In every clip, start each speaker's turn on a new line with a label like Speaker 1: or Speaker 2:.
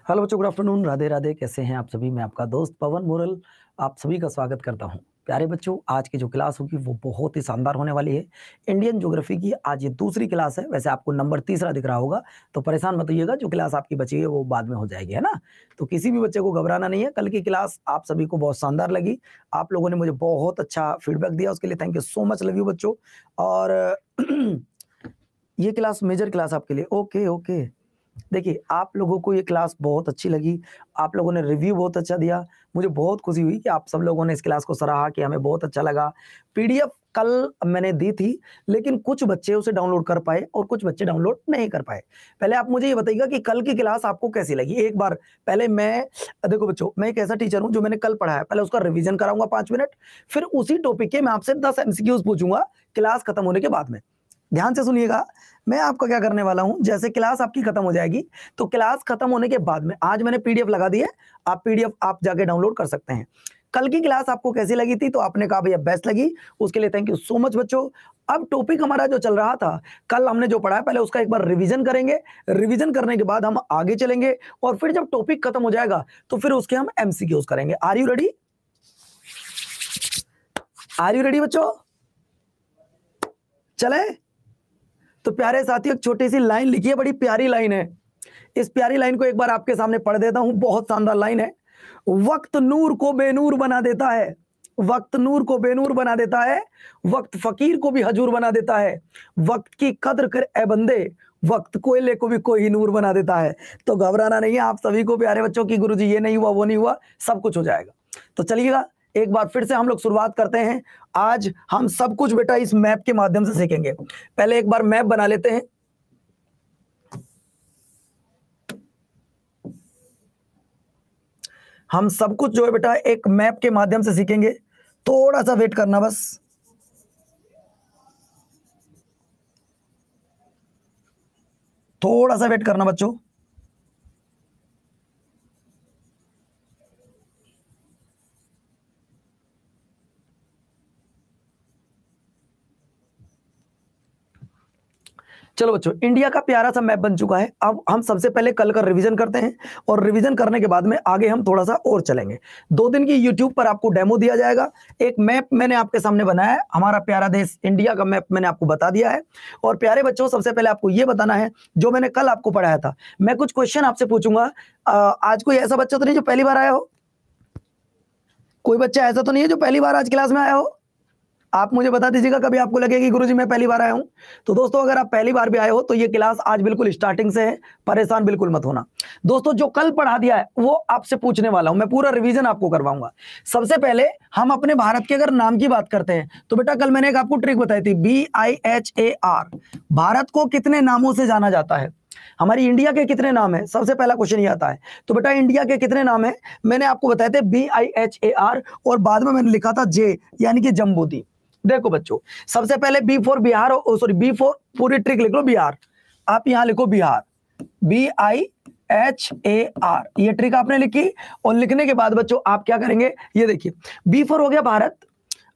Speaker 1: Hello बच्चों, good afternoon, Radhe Radhe. कैसे हैं आप सभी? मैं आपका दोस्त पवन मुरल आप सभी का स्वागत करता हूं। प्यारे बच्चों, आज की जो क्लास होगी वो बहुत ही शानदार होने वाली है। इंडियन ज्योग्राफी की आज ये दूसरी क्लास है। वैसे आपको नंबर तीसरा दिख रहा होगा, तो परेशान मत होइएगा, जो क्लास आपकी बची है वो बाद में हो जाएगी, है ना। तो किसी भी बच्चे को घबराना नहीं है। कल की क्लास आप सभी को बहुत शानदार लगी। आप लोगों ने मुझे बहुत अच्छा फीडबैक दिया, उसके लिए thank you so much, love you बच्चों। और ये क्लास मेजर क्लास आपके लिए। ओके ओके, देखिए आप लोगों को ये क्लास बहुत अच्छी लगी, आप लोगों ने रिव्यू बहुत अच्छा दिया। मुझे बहुत खुशी हुई कि आप सब लोगों ने इस क्लास को सराहा कि हमें बहुत अच्छा लगा। पीडीएफ कल मैंने दी थी, लेकिन कुछ बच्चे उसे डाउनलोड कर पाए और कुछ बच्चे डाउनलोड नहीं कर पाए। पहले आप मुझे ये बताइएगा कि कल की क्लास आपको कैसी लगी एक बार। पहले मैं देखो बच्चों, मैं एक ऐसा टीचर हूं जो मैंने कल पढ़ाया, पहले उसका रिवीजन कराऊंगा 5 मिनट, फिर उसी टॉपिक के मैं आपसे 10 एमसीक्यूज पूछूंगा क्लास खत्म होने के बाद में। ध्यान से सुनिएगा, मैं आपका क्या करने वाला हूं, जैसे क्लास आपकी खत्म हो जाएगी तो क्लास खत्म होने के बाद में, आज मैंने पीडीएफ लगा दी है, आप पीडीएफ आप जाके डाउनलोड कर सकते हैं। कल की क्लास आपको कैसी लगी थी? तो आपने कहा भैया बेस्ट लगी, उसके लिए थैंक यू सो मच बच्चों। अब टॉपिक हमारा जो चल रहा था, कल हमने जो पढ़ा है, पहले उसका एक बार रिवीजन करेंगे। रिवीजन करने के बाद हम आगे चलेंगे और फिर जब टॉपिक खत्म हो जाएगा तो फिर उसके हम एमसीक्यूज करेंगे। Are you ready? Are you ready बच्चों? चले तो प्यारे साथियों, एक छोटी सी लाइन लिखी है, बड़ी प्यारी लाइन है। इस प्यारी लाइन को एक बार आपके सामने पढ़ देता हूं, बहुत शानदार लाइन है। वक्त नूर को बेनूर बना देता है, वक्त नूर को बेनूर बना देता है, वक्त फकीर को भी हजूर बना देता है। वक्त की कद्र कर ए बंदे, वक्त कोयले को भी कोई नूर बना देता है। तो घबराना नहीं है आप सभी को प्यारे बच्चों की गुरुजी ये नहीं हुआ वो नहीं हुआ, सब कुछ हो जाएगा। तो चलिएगा एक बार फिर से हम लोग शुरुआत करते हैं। आज हम सब कुछ बेटा इस मैप के माध्यम से सीखेंगे। पहले एक बार मैप बना लेते हैं। हम सब कुछ जो है बेटा एक मैप के माध्यम से सीखेंगे। थोड़ा सा वेट करना, बस थोड़ा सा वेट करना बच्चों। चलो बच्चों, इंडिया का प्यारा सा मैप बन चुका है। अब हम सबसे पहले कल का रिवीजन करते हैं और रिवीजन करने के बाद में आगे हम थोड़ा सा और चलेंगे। 2 दिन की यूट्यूब पर आपको डेमो दिया जाएगा। एक मैप मैंने आपके सामने बनाया है, हमारा प्यारा देश इंडिया का मैप मैंने आपको बता दिया है। और प्यारे बच्चों, सबसे पहले आपको यह बताना है जो मैंने कल आपको पढ़ाया था। मैं कुछ क्वेश्चन आपसे पूछूंगा। आज कोई ऐसा बच्चा तो नहीं जो पहली बार आया हो? कोई बच्चा ऐसा तो नहीं है जो पहली बार आज क्लास में आया हो? आप मुझे बता दीजिएगा कभी आपको लगे कि गुरुजी मैं पहली बार आया हूं। तो दोस्तों, अगर आप पहली बार भी आए हो तो ये क्लास आज बिल्कुल स्टार्टिंग से है, परेशान बिल्कुल मत होना। दोस्तों, जो कल पढ़ा दिया है वो आपसे पूछने वाला हूं, मैं पूरा रिवीजन आपको करवाऊंगा। सबसे पहले हम अपने भारत के अगर नाम की बात करते हैं तो बेटा कल मैंने एक आपको ट्रिक बताई थी, BIHAR। भारत को कितने नामों से जाना जाता है? हमारी इंडिया के कितने नाम है? सबसे पहला क्वेश्चन ये आता है। तो बेटा इंडिया के कितने नाम है मैंने आपको बताए थे, BIHAR, और बाद में मैंने लिखा था जे, यानी कि जम्बूद्वीप। देखो बच्चों, सबसे पहले B for Bihar, sorry B for, पूरी ट्रिक लिख लो बिहार। आप यहां लिखो बिहार, BIHAR, ये ट्रिक आपने लिखी। और लिखने के बाद बच्चों आप क्या करेंगे, ये देखिए, बी फॉर हो गया भारत,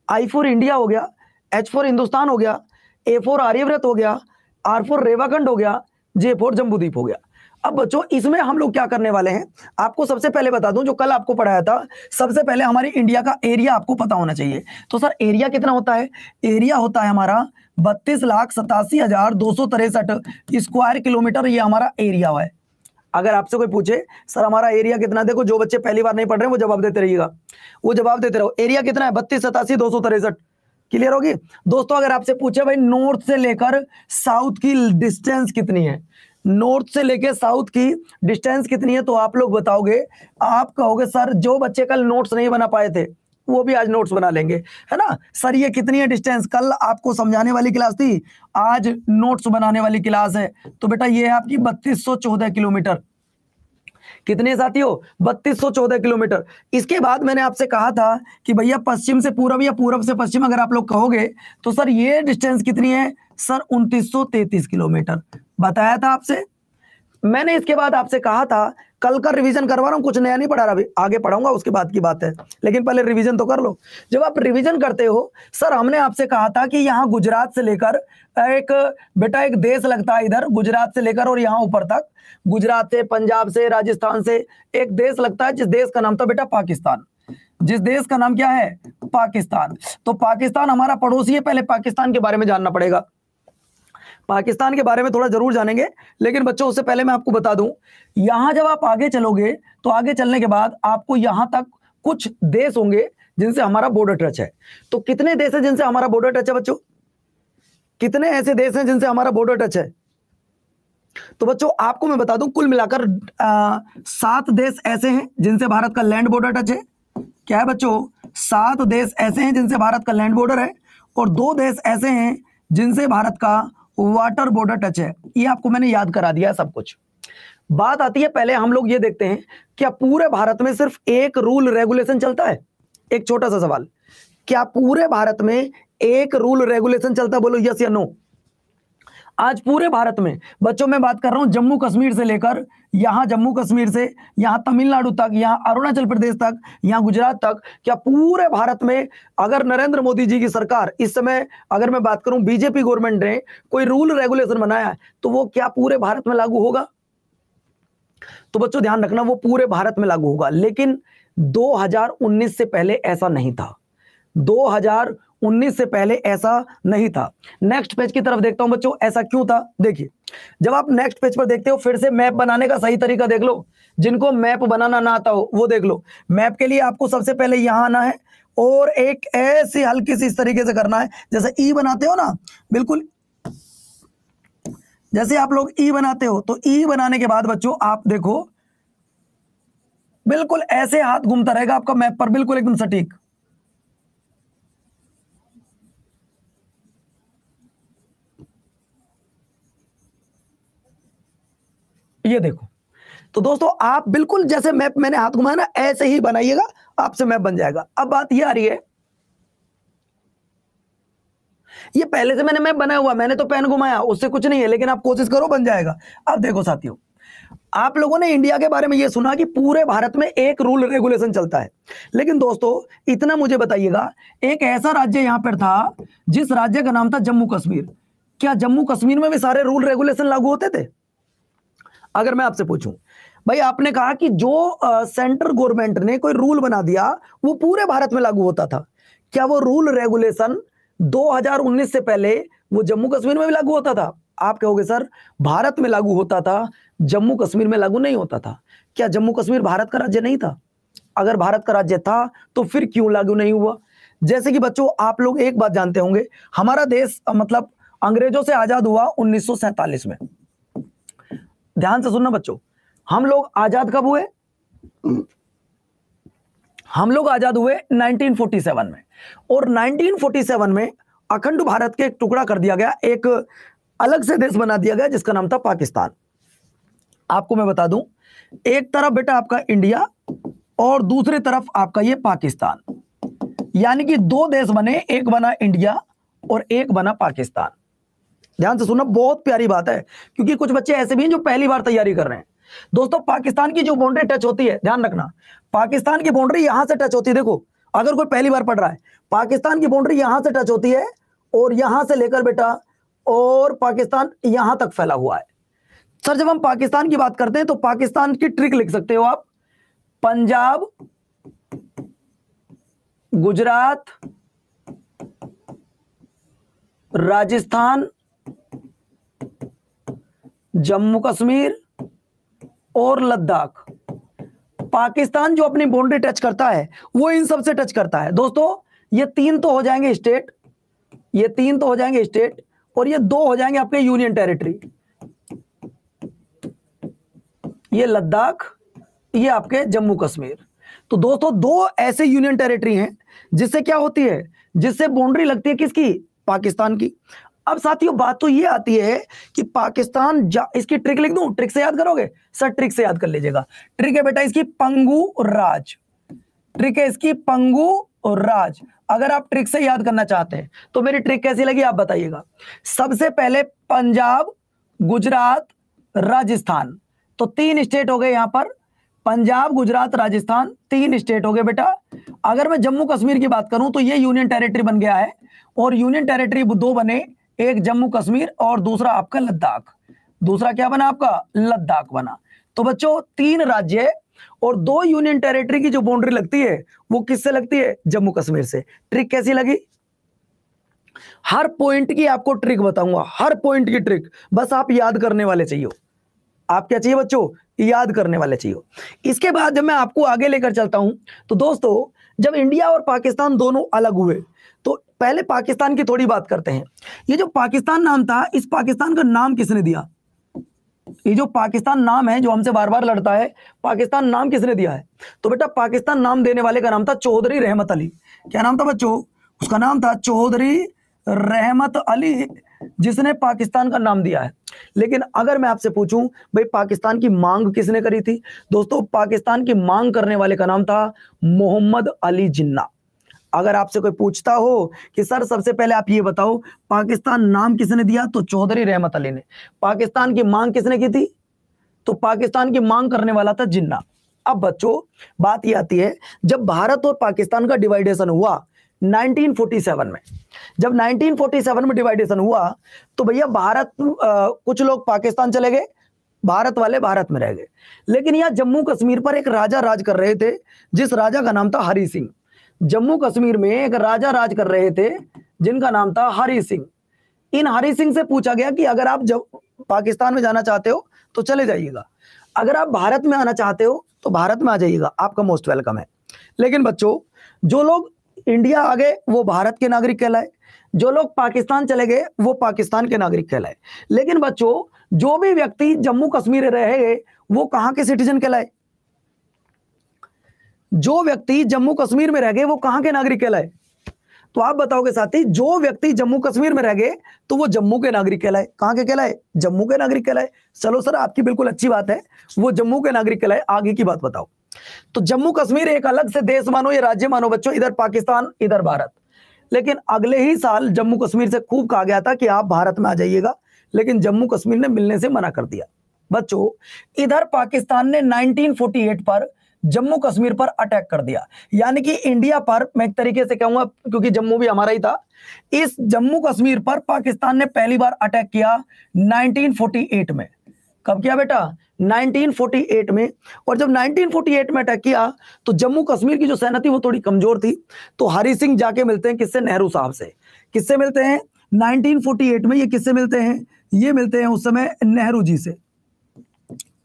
Speaker 1: आई फॉर इंडिया हो गया, H फॉर हिंदुस्तान हो गया, A फॉर आर्यव्रत हो गया, R फॉर रेवाखंड हो गया, J फॉर जम्बूद्वीप हो गया। अब बच्चों इसमें हम लोग क्या करने वाले हैं, आपको सबसे पहले बता दूं, जो कल आपको पढ़ाया था, सबसे पहले हमारी इंडिया का एरिया आपको पता होना चाहिए। तो सर एरिया कितना होता है? एरिया होता है हमारा 32,87,263 स्क्वायर किलोमीटर, ये हमारा एरिया है। अगर आपसे कोई पूछे सर हमारा एरिया कितना, देखो जो बच्चे पहली बार नहीं पढ़ रहे हैं वो जवाब देते रहिएगा, वो जवाब देते रहो। एरिया कितना है? 32,87,263। क्लियर होगी दोस्तों? अगर आपसे पूछे भाई नॉर्थ से लेकर साउथ की डिस्टेंस कितनी है, नॉर्थ से लेकर साउथ की डिस्टेंस कितनी है, तो आप लोग बताओगे, आप कहोगे सर जो बच्चे कल नोट्स नहीं बना पाए थे वो भी आज नोट्स बना लेंगे, है ना। सर ये कितनी है डिस्टेंस? कल आपको समझाने वाली क्लास थी, आज नोट्स बनाने वाली क्लास है। तो बेटा ये है आपकी 3214 किलोमीटर। कितने साथियों? 3214 किलोमीटर। इसके बाद मैंने आपसे कहा था कि भैया पश्चिम से पूरब या पूरब से पश्चिम अगर आप लोग कहोगे तो सर ये डिस्टेंस कितनी है? सर 2933 किलोमीटर बताया था आपसे मैंने। इसके बाद आपसे कहा था कल का रिवीजन करवा रहा हूँ, कुछ नया नहीं पढ़ा रहा, अभी आगे पढ़ाऊंगा उसके बाद की बात है, लेकिन पहले रिवीजन तो कर लो। जब आप रिवीजन करते हो, सर हमने आपसे कहा था कि यहाँ गुजरात से लेकर एक बेटा एक देश लगता है, इधर गुजरात से लेकर और यहाँ ऊपर तक, गुजरात से, पंजाब से, राजस्थान से एक देश लगता है, जिस देश का नाम था बेटा पाकिस्तान। जिस देश का नाम क्या है? पाकिस्तान। तो पाकिस्तान हमारा पड़ोसी है, पहले पाकिस्तान के बारे में जानना पड़ेगा। पाकिस्तान के बारे में थोड़ा जरूर जानेंगे, लेकिन बच्चों उससे पहले मैं आपको बता दूं, यहां जब आप आगे चलोगे तो आगे चलने के बाद आपको यहां तक कुछ देश होंगे जिनसे हमारा बॉर्डर टच है। तो कितने देश हैं जिनसे हमारा बॉर्डर टच है बच्चों? कितने ऐसे देश हैं जिनसे हमारा बॉर्डर टच है? तो बच्चों आपको मैं बता दूं, कुल मिलाकर 7 देश ऐसे हैं जिनसे भारत का लैंड बॉर्डर टच है। क्या है बच्चों? 7 देश ऐसे हैं जिनसे भारत का लैंड बॉर्डर है, और 2 देश ऐसे हैं जिनसे भारत का वाटर बॉर्डर टच है। ये आपको मैंने याद करा दिया सब कुछ। बात आती है, पहले हम लोग ये देखते हैं, क्या पूरे भारत में सिर्फ एक रूल रेगुलेशन चलता है? एक छोटा सा सवाल, क्या पूरे भारत में एक रूल रेगुलेशन चलता है? बोलो यस या नो। आज पूरे भारत में बच्चों मैं बात कर रहा हूं जम्मू कश्मीर से लेकर, यहां जम्मू कश्मीर से यहां तमिलनाडु तक, यहां अरुणाचल प्रदेश तक, यहां गुजरात तक, क्या पूरे भारत में अगर नरेंद्र मोदी जी की सरकार इस समय, अगर मैं बात करूं बीजेपी गवर्नमेंट ने कोई रूल रेगुलेशन बनाया है, तो वो क्या पूरे भारत में लागू होगा? तो बच्चों ध्यान रखना, वो पूरे भारत में लागू होगा, लेकिन 2019 से पहले ऐसा नहीं था। 2019 से पहले ऐसा नहीं था। नेक्स्ट पेज की तरफ देखता हूं बच्चों, ऐसा क्यों था? देखिए, जब आप नेक्स्ट पेज पर देखते हो, फिर से मैप बनाने का सही तरीका देख लो। जिनको मैप बनाना ना आता हो वो देख लो। मैप के लिए आपको सबसे पहले यहां आना है और एक ऐसी हल्की सी इस तरीके से करना है, जैसे ई बनाते हो ना, बिल्कुल जैसे आप लोग ई बनाते हो, तो ई बनाने के बाद बच्चों आप देखो, बिल्कुल ऐसे हाथ घूमता रहेगा आपका मैप पर, बिल्कुल एकदम सटीक। ये देखो, तो दोस्तों आप बिल्कुल जैसे मैप मैंने हाथ घुमाया ना, ऐसे ही बनाइएगा, आपसे मैप बन जाएगा। अब बात ये आ रही है, ये पहले से मैंने मैप बनाया हुआ, मैंने तो पेन घुमाया, उससे कुछ नहीं है, लेकिन आप कोशिश करो बन जाएगा। अब देखो साथियों, आप लोगों ने इंडिया के बारे में ये सुना कि पूरे भारत में एक रूल रेगुलेशन चलता है, लेकिन दोस्तों इतना मुझे बताइएगा, एक ऐसा राज्य यहां पर था जिस राज्य का नाम था जम्मू कश्मीर। क्या जम्मू कश्मीर में भी सारे रूल रेगुलेशन लागू होते थे? अगर मैं आपसे पूछूं, भाई आपने कहा कि जो सेंट्रल गवर्नमेंट ने कोई रूल बना दिया वो पूरे भारत में लागू होता था, क्या वो रूल रेगुलेशन 2019 से पहले वो जम्मू कश्मीर में भी लागू होता था? आप कहोगे सर भारत में लागू होता था, जम्मू कश्मीर में लागू नहीं होता था। क्या जम्मू कश्मीर भारत का राज्य नहीं था? अगर भारत का राज्य था तो फिर क्यों लागू नहीं हुआ? जैसे कि बच्चों आप लोग एक बात जानते होंगे, हमारा देश मतलब अंग्रेजों से आजाद हुआ 1947 में। ध्यान से सुनना बच्चों, हम लोग आजाद कब हुए? हम लोग आजाद हुए 1947 में, और 1947 में अखंड भारत के एक टुकड़ा कर दिया गया, एक अलग से देश बना दिया गया जिसका नाम था पाकिस्तान। आपको मैं बता दूं, एक तरफ बेटा आपका इंडिया और दूसरी तरफ आपका ये पाकिस्तान, यानी कि 2 देश बने, एक बना इंडिया और एक बना पाकिस्तान। ध्यान से सुनना, बहुत प्यारी बात है, क्योंकि कुछ बच्चे ऐसे भी हैं जो पहली बार तैयारी कर रहे हैं। दोस्तों पाकिस्तान की जो बाउंड्री टच होती है, ध्यान रखना, पाकिस्तान की बाउंड्री यहां से टच होती है। देखो अगर कोई पहली बार पढ़ रहा है, पाकिस्तान की बाउंड्री यहां से टच होती है और यहां से लेकर बेटा और पाकिस्तान यहां तक फैला हुआ है। सर जब हम पाकिस्तान की बात करते हैं तो पाकिस्तान की ट्रिक लिख सकते हो आप, पंजाब, गुजरात, राजस्थान, जम्मू कश्मीर और लद्दाख। पाकिस्तान जो अपनी बाउंड्री टच करता है वो इन सब से टच करता है। दोस्तों ये 3 तो हो जाएंगे स्टेट, ये 3 तो हो जाएंगे स्टेट, और ये 2 हो जाएंगे आपके यूनियन टेरिटरी। ये लद्दाख, ये आपके जम्मू कश्मीर। तो दोस्तों 2 ऐसे यूनियन टेरिटरी हैं जिससे क्या होती है, जिससे बाउंड्री लगती है किसकी? पाकिस्तान की। अब साथियों बात तो ये आती है कि पाकिस्तान इसकी ट्रिक लिख दूं, ट्रिक से याद करोगे? सर ट्रिक से याद कर लीजिएगा। ट्रिक है बेटा इसकी पंगू राज, ट्रिक है इसकी पंगू और राज। अगर आप ट्रिक से याद करना चाहते हैं तो मेरी ट्रिक कैसी लगी आप बताइएगा। सबसे पहले पंजाब, गुजरात, राजस्थान, तो 3 स्टेट हो गए यहां पर, पंजाब, गुजरात, राजस्थान, 3 स्टेट हो गए बेटा। अगर मैं जम्मू कश्मीर की बात करूं तो ये यूनियन टेरिटरी बन गया है, और यूनियन टेरिटरी 2 बने, एक जम्मू कश्मीर और दूसरा आपका लद्दाख। दूसरा क्या बना आपका? लद्दाख बना। तो बच्चों 3 राज्य और 2 यूनियन टेरिटरी की जो बाउंड्री लगती है वो किससे लगती है? जम्मू कश्मीर से। ट्रिक कैसी लगी? हर पॉइंट की आपको ट्रिक बताऊंगा, हर पॉइंट की ट्रिक, बस आप याद करने वाले चाहिए। आप क्या चाहिए बच्चों? याद करने वाले चाहिए। इसके बाद जब मैं आपको आगे लेकर चलता हूं तो दोस्तों, जब इंडिया और पाकिस्तान दोनों अलग हुए तो पहले पाकिस्तान की थोड़ी बात करते हैं। ये जो पाकिस्तान नाम था, इस पाकिस्तान का नाम किसने दिया? ये जो पाकिस्तान नाम है जो हमसे बार बार लड़ता है, पाकिस्तान नाम किसने दिया है? तो बेटा पाकिस्तान नाम देने वाले का नाम था चौधरी रहमत अली। क्या नाम था बच्चों? उसका नाम था चौधरी रहमत अली, जिसने पाकिस्तान का नाम दिया है। लेकिन अगर मैं आपसे पूछूं भाई पाकिस्तान की मांग किसने करी थी, दोस्तों पाकिस्तान की मांग करने वाले का नाम था मोहम्मद अली जिन्ना। अगर आपसे कोई पूछता हो कि सर सबसे पहले आप ये बताओ पाकिस्तान नाम किसने दिया, तो चौधरी रहमत अली ने। पाकिस्तान की मांग किसने की थी? तो पाकिस्तान की मांग करने वाला था जिन्ना। अब बच्चों बात ये आती है, जब भारत और पाकिस्तान का डिवाइडेशन हुआ 1947 में, जब 1947 में डिवाइडेशन हुआ तो भैया भारत, कुछ लोग पाकिस्तान चले गए, भारत वाले भारत में रह गए। लेकिन यहां जम्मू कश्मीर पर एक राजा राज कर रहे थे, जिस राजा का नाम था हरि सिंह। जम्मू कश्मीर में एक राजा राज कर रहे थे जिनका नाम था हरि सिंह। इन हरि सिंह से पूछा गया कि अगर आप जब पाकिस्तान में जाना चाहते हो तो चले जाइएगा, अगर आप भारत में आना चाहते हो तो भारत में आ जाइएगा, आपका मोस्ट वेलकम है। लेकिन बच्चों जो लोग इंडिया आ गए वो भारत के नागरिक कहलाए, जो लोग पाकिस्तान चले गए वो पाकिस्तान के नागरिक कहलाए। लेकिन बच्चों जो भी व्यक्ति जम्मू कश्मीर रह गए वो कहां के सिटीजन कहलाए? जो व्यक्ति जम्मू कश्मीर में रह गए वो कहां के नागरिक कहलाए? तो आप बताओगे साथी, जो व्यक्ति जम्मू कश्मीर में रह गए तो वो जम्मू के नागरिक कहलाए। कहां के कहलाए? जम्मू के नागरिक कहलाए। चलो सर आपकी बिल्कुल अच्छी बात है, वो जम्मू के नागरिक कहलाए। आगे की बात बताओ। तो जम्मू कश्मीर एक अलग से देश मानो, ये राज्य मानो बच्चों, इधर पाकिस्तान इधर भारत। लेकिन अगले ही साल जम्मू कश्मीर से खूब कहा गया था कि आप भारत में आ जाइएगा, लेकिन जम्मू कश्मीर ने मिलने से मना कर दिया। बच्चों इधर पाकिस्तान ने 1948 पर जम्मू कश्मीर पर अटैक कर दिया, यानी कि इंडिया पर, मैं एक तरीके से कहूंगा क्योंकि जम्मू भी हमारा ही था, इस जम्मू कश्मीर पर पाकिस्तान ने पहली बार अटैक किया 1948 में। कब किया बेटा? 1948 में। और जब 1948 में अटैक किया तो जम्मू कश्मीर की जो सेना थी वो थोड़ी कमजोर थी, तो हरि सिंह जाके मिलते हैं किससे? नेहरू साहब से। किससे मिलते हैं 1948 में? ये किससे मिलते हैं? ये मिलते हैं उस समय नेहरू जी से।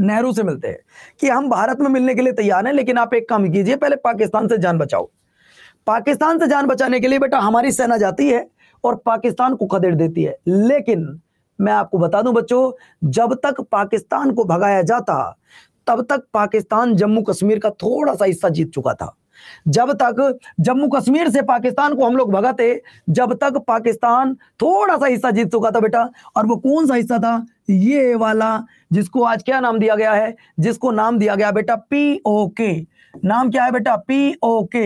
Speaker 1: नेहरू से मिलते हैं कि हम भारत में मिलने के लिए तैयार हैं, लेकिन आप एक काम कीजिए, पहले पाकिस्तान से जान बचाओ। पाकिस्तान से जान बचाने के लिए बेटा हमारी सेना जाती है और पाकिस्तान को खदेड़ देती है। लेकिन मैं आपको बता दूं बच्चों, जब तक पाकिस्तान को भगाया जाता तब तक पाकिस्तान जम्मू कश्मीर का थोड़ा सा हिस्सा जीत चुका था। जब तक जम्मू कश्मीर से पाकिस्तान को हम लोग भगाते, जब तक पाकिस्तान थोड़ा सा हिस्सा जीत चुका था बेटा। और वो कौन सा हिस्सा था? ये वाला, जिसको आज क्या नाम दिया गया है? जिसको नाम दिया गया बेटा POK। नाम क्या है बेटा? POK।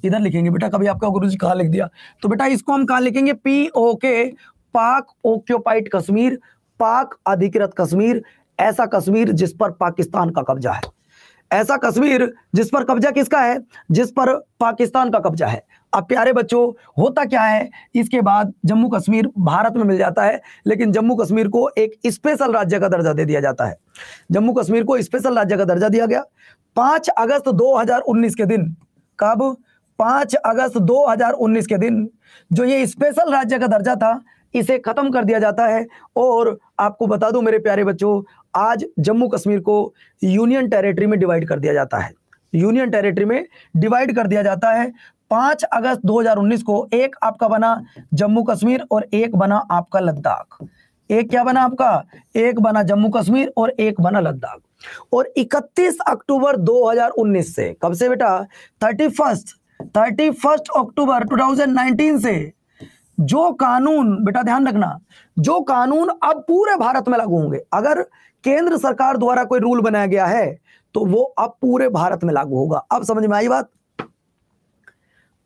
Speaker 1: इधर लिखेंगे बेटा, कभी आपका गुरुजी कहां लिख दिया, तो बेटा इसको हम कहां लिखेंगे? POK, पाक ऑक्यूपाइड कश्मीर, पाक अधिकृत कश्मीर। ऐसा कश्मीर जिस पर पाकिस्तान का कब्जा है, ऐसा कश्मीर जिस पर कब्जा किसका है? जिस पर पाकिस्तान का कब्जा है। अब प्यारे बच्चों होता क्या है, इसके बाद जम्मू कश्मीर भारत में मिल जाता है, लेकिन जम्मू कश्मीर को एक स्पेशल राज्य का दर्जा दे दिया जाता है। जम्मू कश्मीर को स्पेशल राज्य का दर्जा दिया गया 5 अगस्त 2019 के दिन। कब? 5 अगस्त 2019 के दिन जो ये स्पेशल राज्य का दर्जा था इसे खत्म कर दिया जाता है। और आपको बता दूं मेरे प्यारे बच्चों, आज जम्मू कश्मीर को यूनियन टेरिटरी में डिवाइड कर दिया जाता है। यूनियन टेरिटरी में डिवाइड कर दिया जाता है 5 अगस्त 2019 को। एक आपका बना जम्मू कश्मीर और एक बना आपका लद्दाख। एक क्या बना आपका? एक बना जम्मू कश्मीर और एक बना लद्दाख। और 31 अक्टूबर 2019 से, कब से बेटा? 31 अक्टूबर 2019 से जो कानून, बेटा ध्यान रखना, जो कानून अब पूरे भारत में लागू होंगे। अगर केंद्र सरकार द्वारा कोई रूल बनाया गया है तो वो अब पूरे भारत में लागू होगा। अब समझ में आई बात?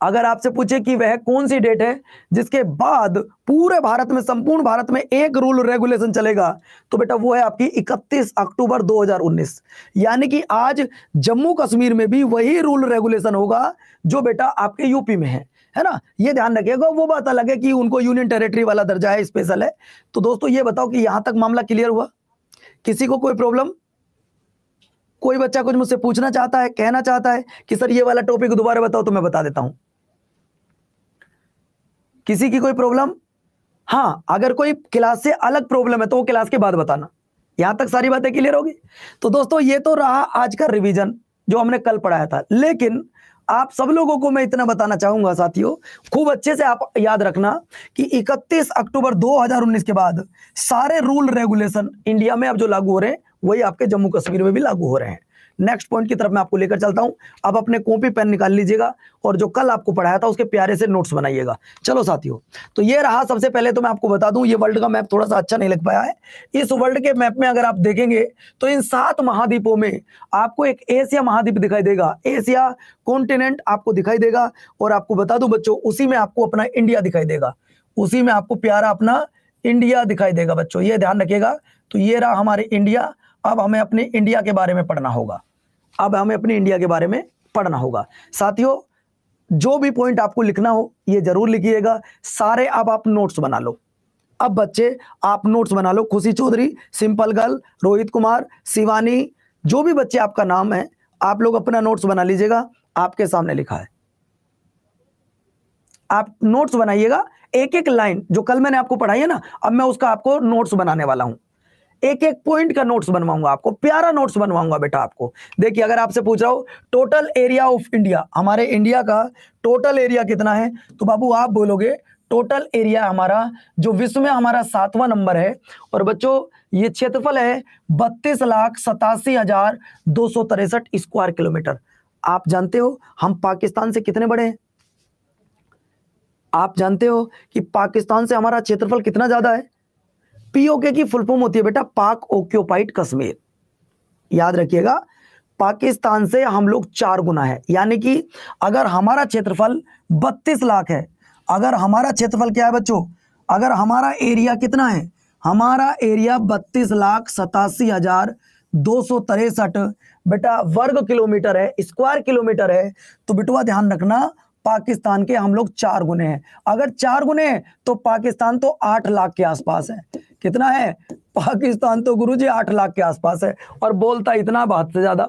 Speaker 1: अगर आपसे पूछे कि वह कौन सी डेट है जिसके बाद पूरे भारत में, संपूर्ण भारत में एक रूल रेगुलेशन चलेगा, तो बेटा वो है आपकी 31 अक्टूबर 2019। यानी कि आज जम्मू कश्मीर में भी वही रूल रेगुलेशन होगा जो बेटा आपके यूपी में है ना। ये ध्यान रखिएगा, वो बात अलग है कि उनको यूनियन टेरिटरी वाला दर्जा है, स्पेशल है। तो दोस्तों ये बताओ कि यहां तक मामला क्लियर हुआ? किसी को कोई प्रॉब्लम? कोई बच्चा कुछ मुझसे पूछना चाहता है, कहना चाहता है कि सर ये वाला टॉपिक दोबारा बताओ, तो मैं बता देता हूं। किसी की कोई प्रॉब्लम? हाँ, अगर कोई क्लास से अलग प्रॉब्लम है तो वो क्लास के बाद बताना। यहां तक सारी बातें क्लियर होगी? तो दोस्तों ये तो रहा आज का रिवीजन जो हमने कल पढ़ाया था। लेकिन आप सब लोगों को मैं इतना बताना चाहूंगा साथियों, खूब अच्छे से आप याद रखना कि 31 अक्टूबर 2019 के बाद सारे रूल रेगुलेशन इंडिया में अब जो लागू हो रहे हैं वही आपके जम्मू कश्मीर में भी लागू हो रहे हैं। नेक्स्ट पॉइंट की तरफ मैं आपको लेकर चलता हूं। अब अपने कॉपी पेन निकाल लीजिएगा और जो कल आपको पढ़ाया था उसके प्यारे से नोट्स बनाइएगा। चलो साथियों, तो ये रहा। सबसे पहले तो मैं आपको बता दूं, ये वर्ल्ड का मैप थोड़ा सा अच्छा नहीं लग पाया है। इस वर्ल्ड के मैप में अगर आप देखेंगे तो इन 7 महाद्वीपों में आपको एक एशिया महाद्वीप दिखाई देगा, एशिया कॉन्टिनेंट आपको दिखाई देगा। और आपको बता दूं बच्चों, उसी में आपको अपना इंडिया दिखाई देगा, उसी में आपको प्यारा अपना इंडिया दिखाई देगा बच्चों, ये ध्यान रखिएगा। तो ये रहा हमारे इंडिया। अब हमें अपने इंडिया के बारे में पढ़ना होगा, अब हमें अपनी इंडिया के बारे में पढ़ना होगा। साथियों जो भी पॉइंट आपको लिखना हो ये जरूर लिखिएगा सारे। अब आप नोट्स बना लो। अब बच्चे आप नोट्स बना लो। खुशी चौधरी, सिंपल गर्ल, रोहित कुमार, शिवानी, जो भी बच्चे आपका नाम है, आप लोग अपना नोट्स बना लीजिएगा। आपके सामने लिखा है, आप नोट्स बनाइएगा। एक एक लाइन जो कल मैंने आपको पढ़ाई है ना, अब मैं उसका आपको नोट्स बनाने वाला हूं। एक एक पॉइंट का नोट्स बनवाऊंगा आपको, प्यारा नोट्स बनवाऊंगा बेटा आपको। देखिए अगर आपसे पूछ रहा हूं टोटल एरिया ऑफ इंडिया, हमारे इंडिया का टोटल एरिया कितना है, तो बाबू आप बोलोगे टोटल एरिया हमारा जो विश्व में हमारा 7वां नंबर है। और बच्चों ये क्षेत्रफल है 32,87,263 स्क्वायर किलोमीटर। आप जानते हो हम पाकिस्तान से कितने बड़े हैं? आप जानते हो कि पाकिस्तान से हमारा क्षेत्रफल कितना ज्यादा है? पीओके की फुल फॉर्म होती है बेटा पाक ऑक्यूपाइड कश्मीर। याद रखिएगा, पाकिस्तान से हम लोग 4 गुना है। यानी कि अगर हमारा क्षेत्रफल 32 लाख है, अगर हमारा क्षेत्रफल क्या है बच्चों, अगर हमारा एरिया कितना है, हमारा एरिया 32,87,263 बेटा वर्ग किलोमीटर है, स्क्वायर किलोमीटर है। तो बेटुआ ध्यान रखना, पाकिस्तान के हम लोग 4 गुने हैं। अगर 4 गुने हैं तो पाकिस्तान तो 8 लाख के आसपास है। कितना है? पाकिस्तान तो गुरुजी 8 लाख के आसपास है। और बोलता इतना हद से ज्यादा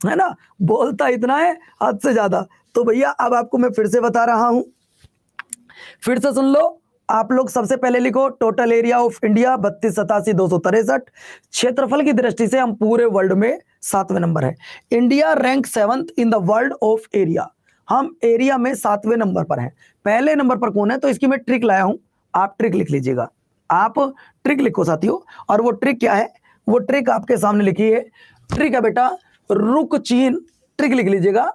Speaker 1: है ना, बोलता इतना है हद से ज्यादा। तो भैया अब आपको मैं फिर से बता रहा हूं, फिर से सुन लो। आप लोग सबसे पहले लिखो टोटल एरिया ऑफ इंडिया 32,87,263। क्षेत्रफल की दृष्टि से हम पूरे वर्ल्ड में 7वें नंबर है। India rank 7th in the world of area, हम एरिया में 7वें नंबर पर हैं। पहले नंबर पर कौन है? तो इसकी मैं ट्रिक लाया हूं, आप ट्रिक लिख लीजिएगा। आप ट्रिक लिखो साथियों। और वो ट्रिक क्या है? वो ट्रिक आपके सामने लिखी है। ट्रिक है बेटा रुक चीन, ट्रिक लिख लीजिएगा।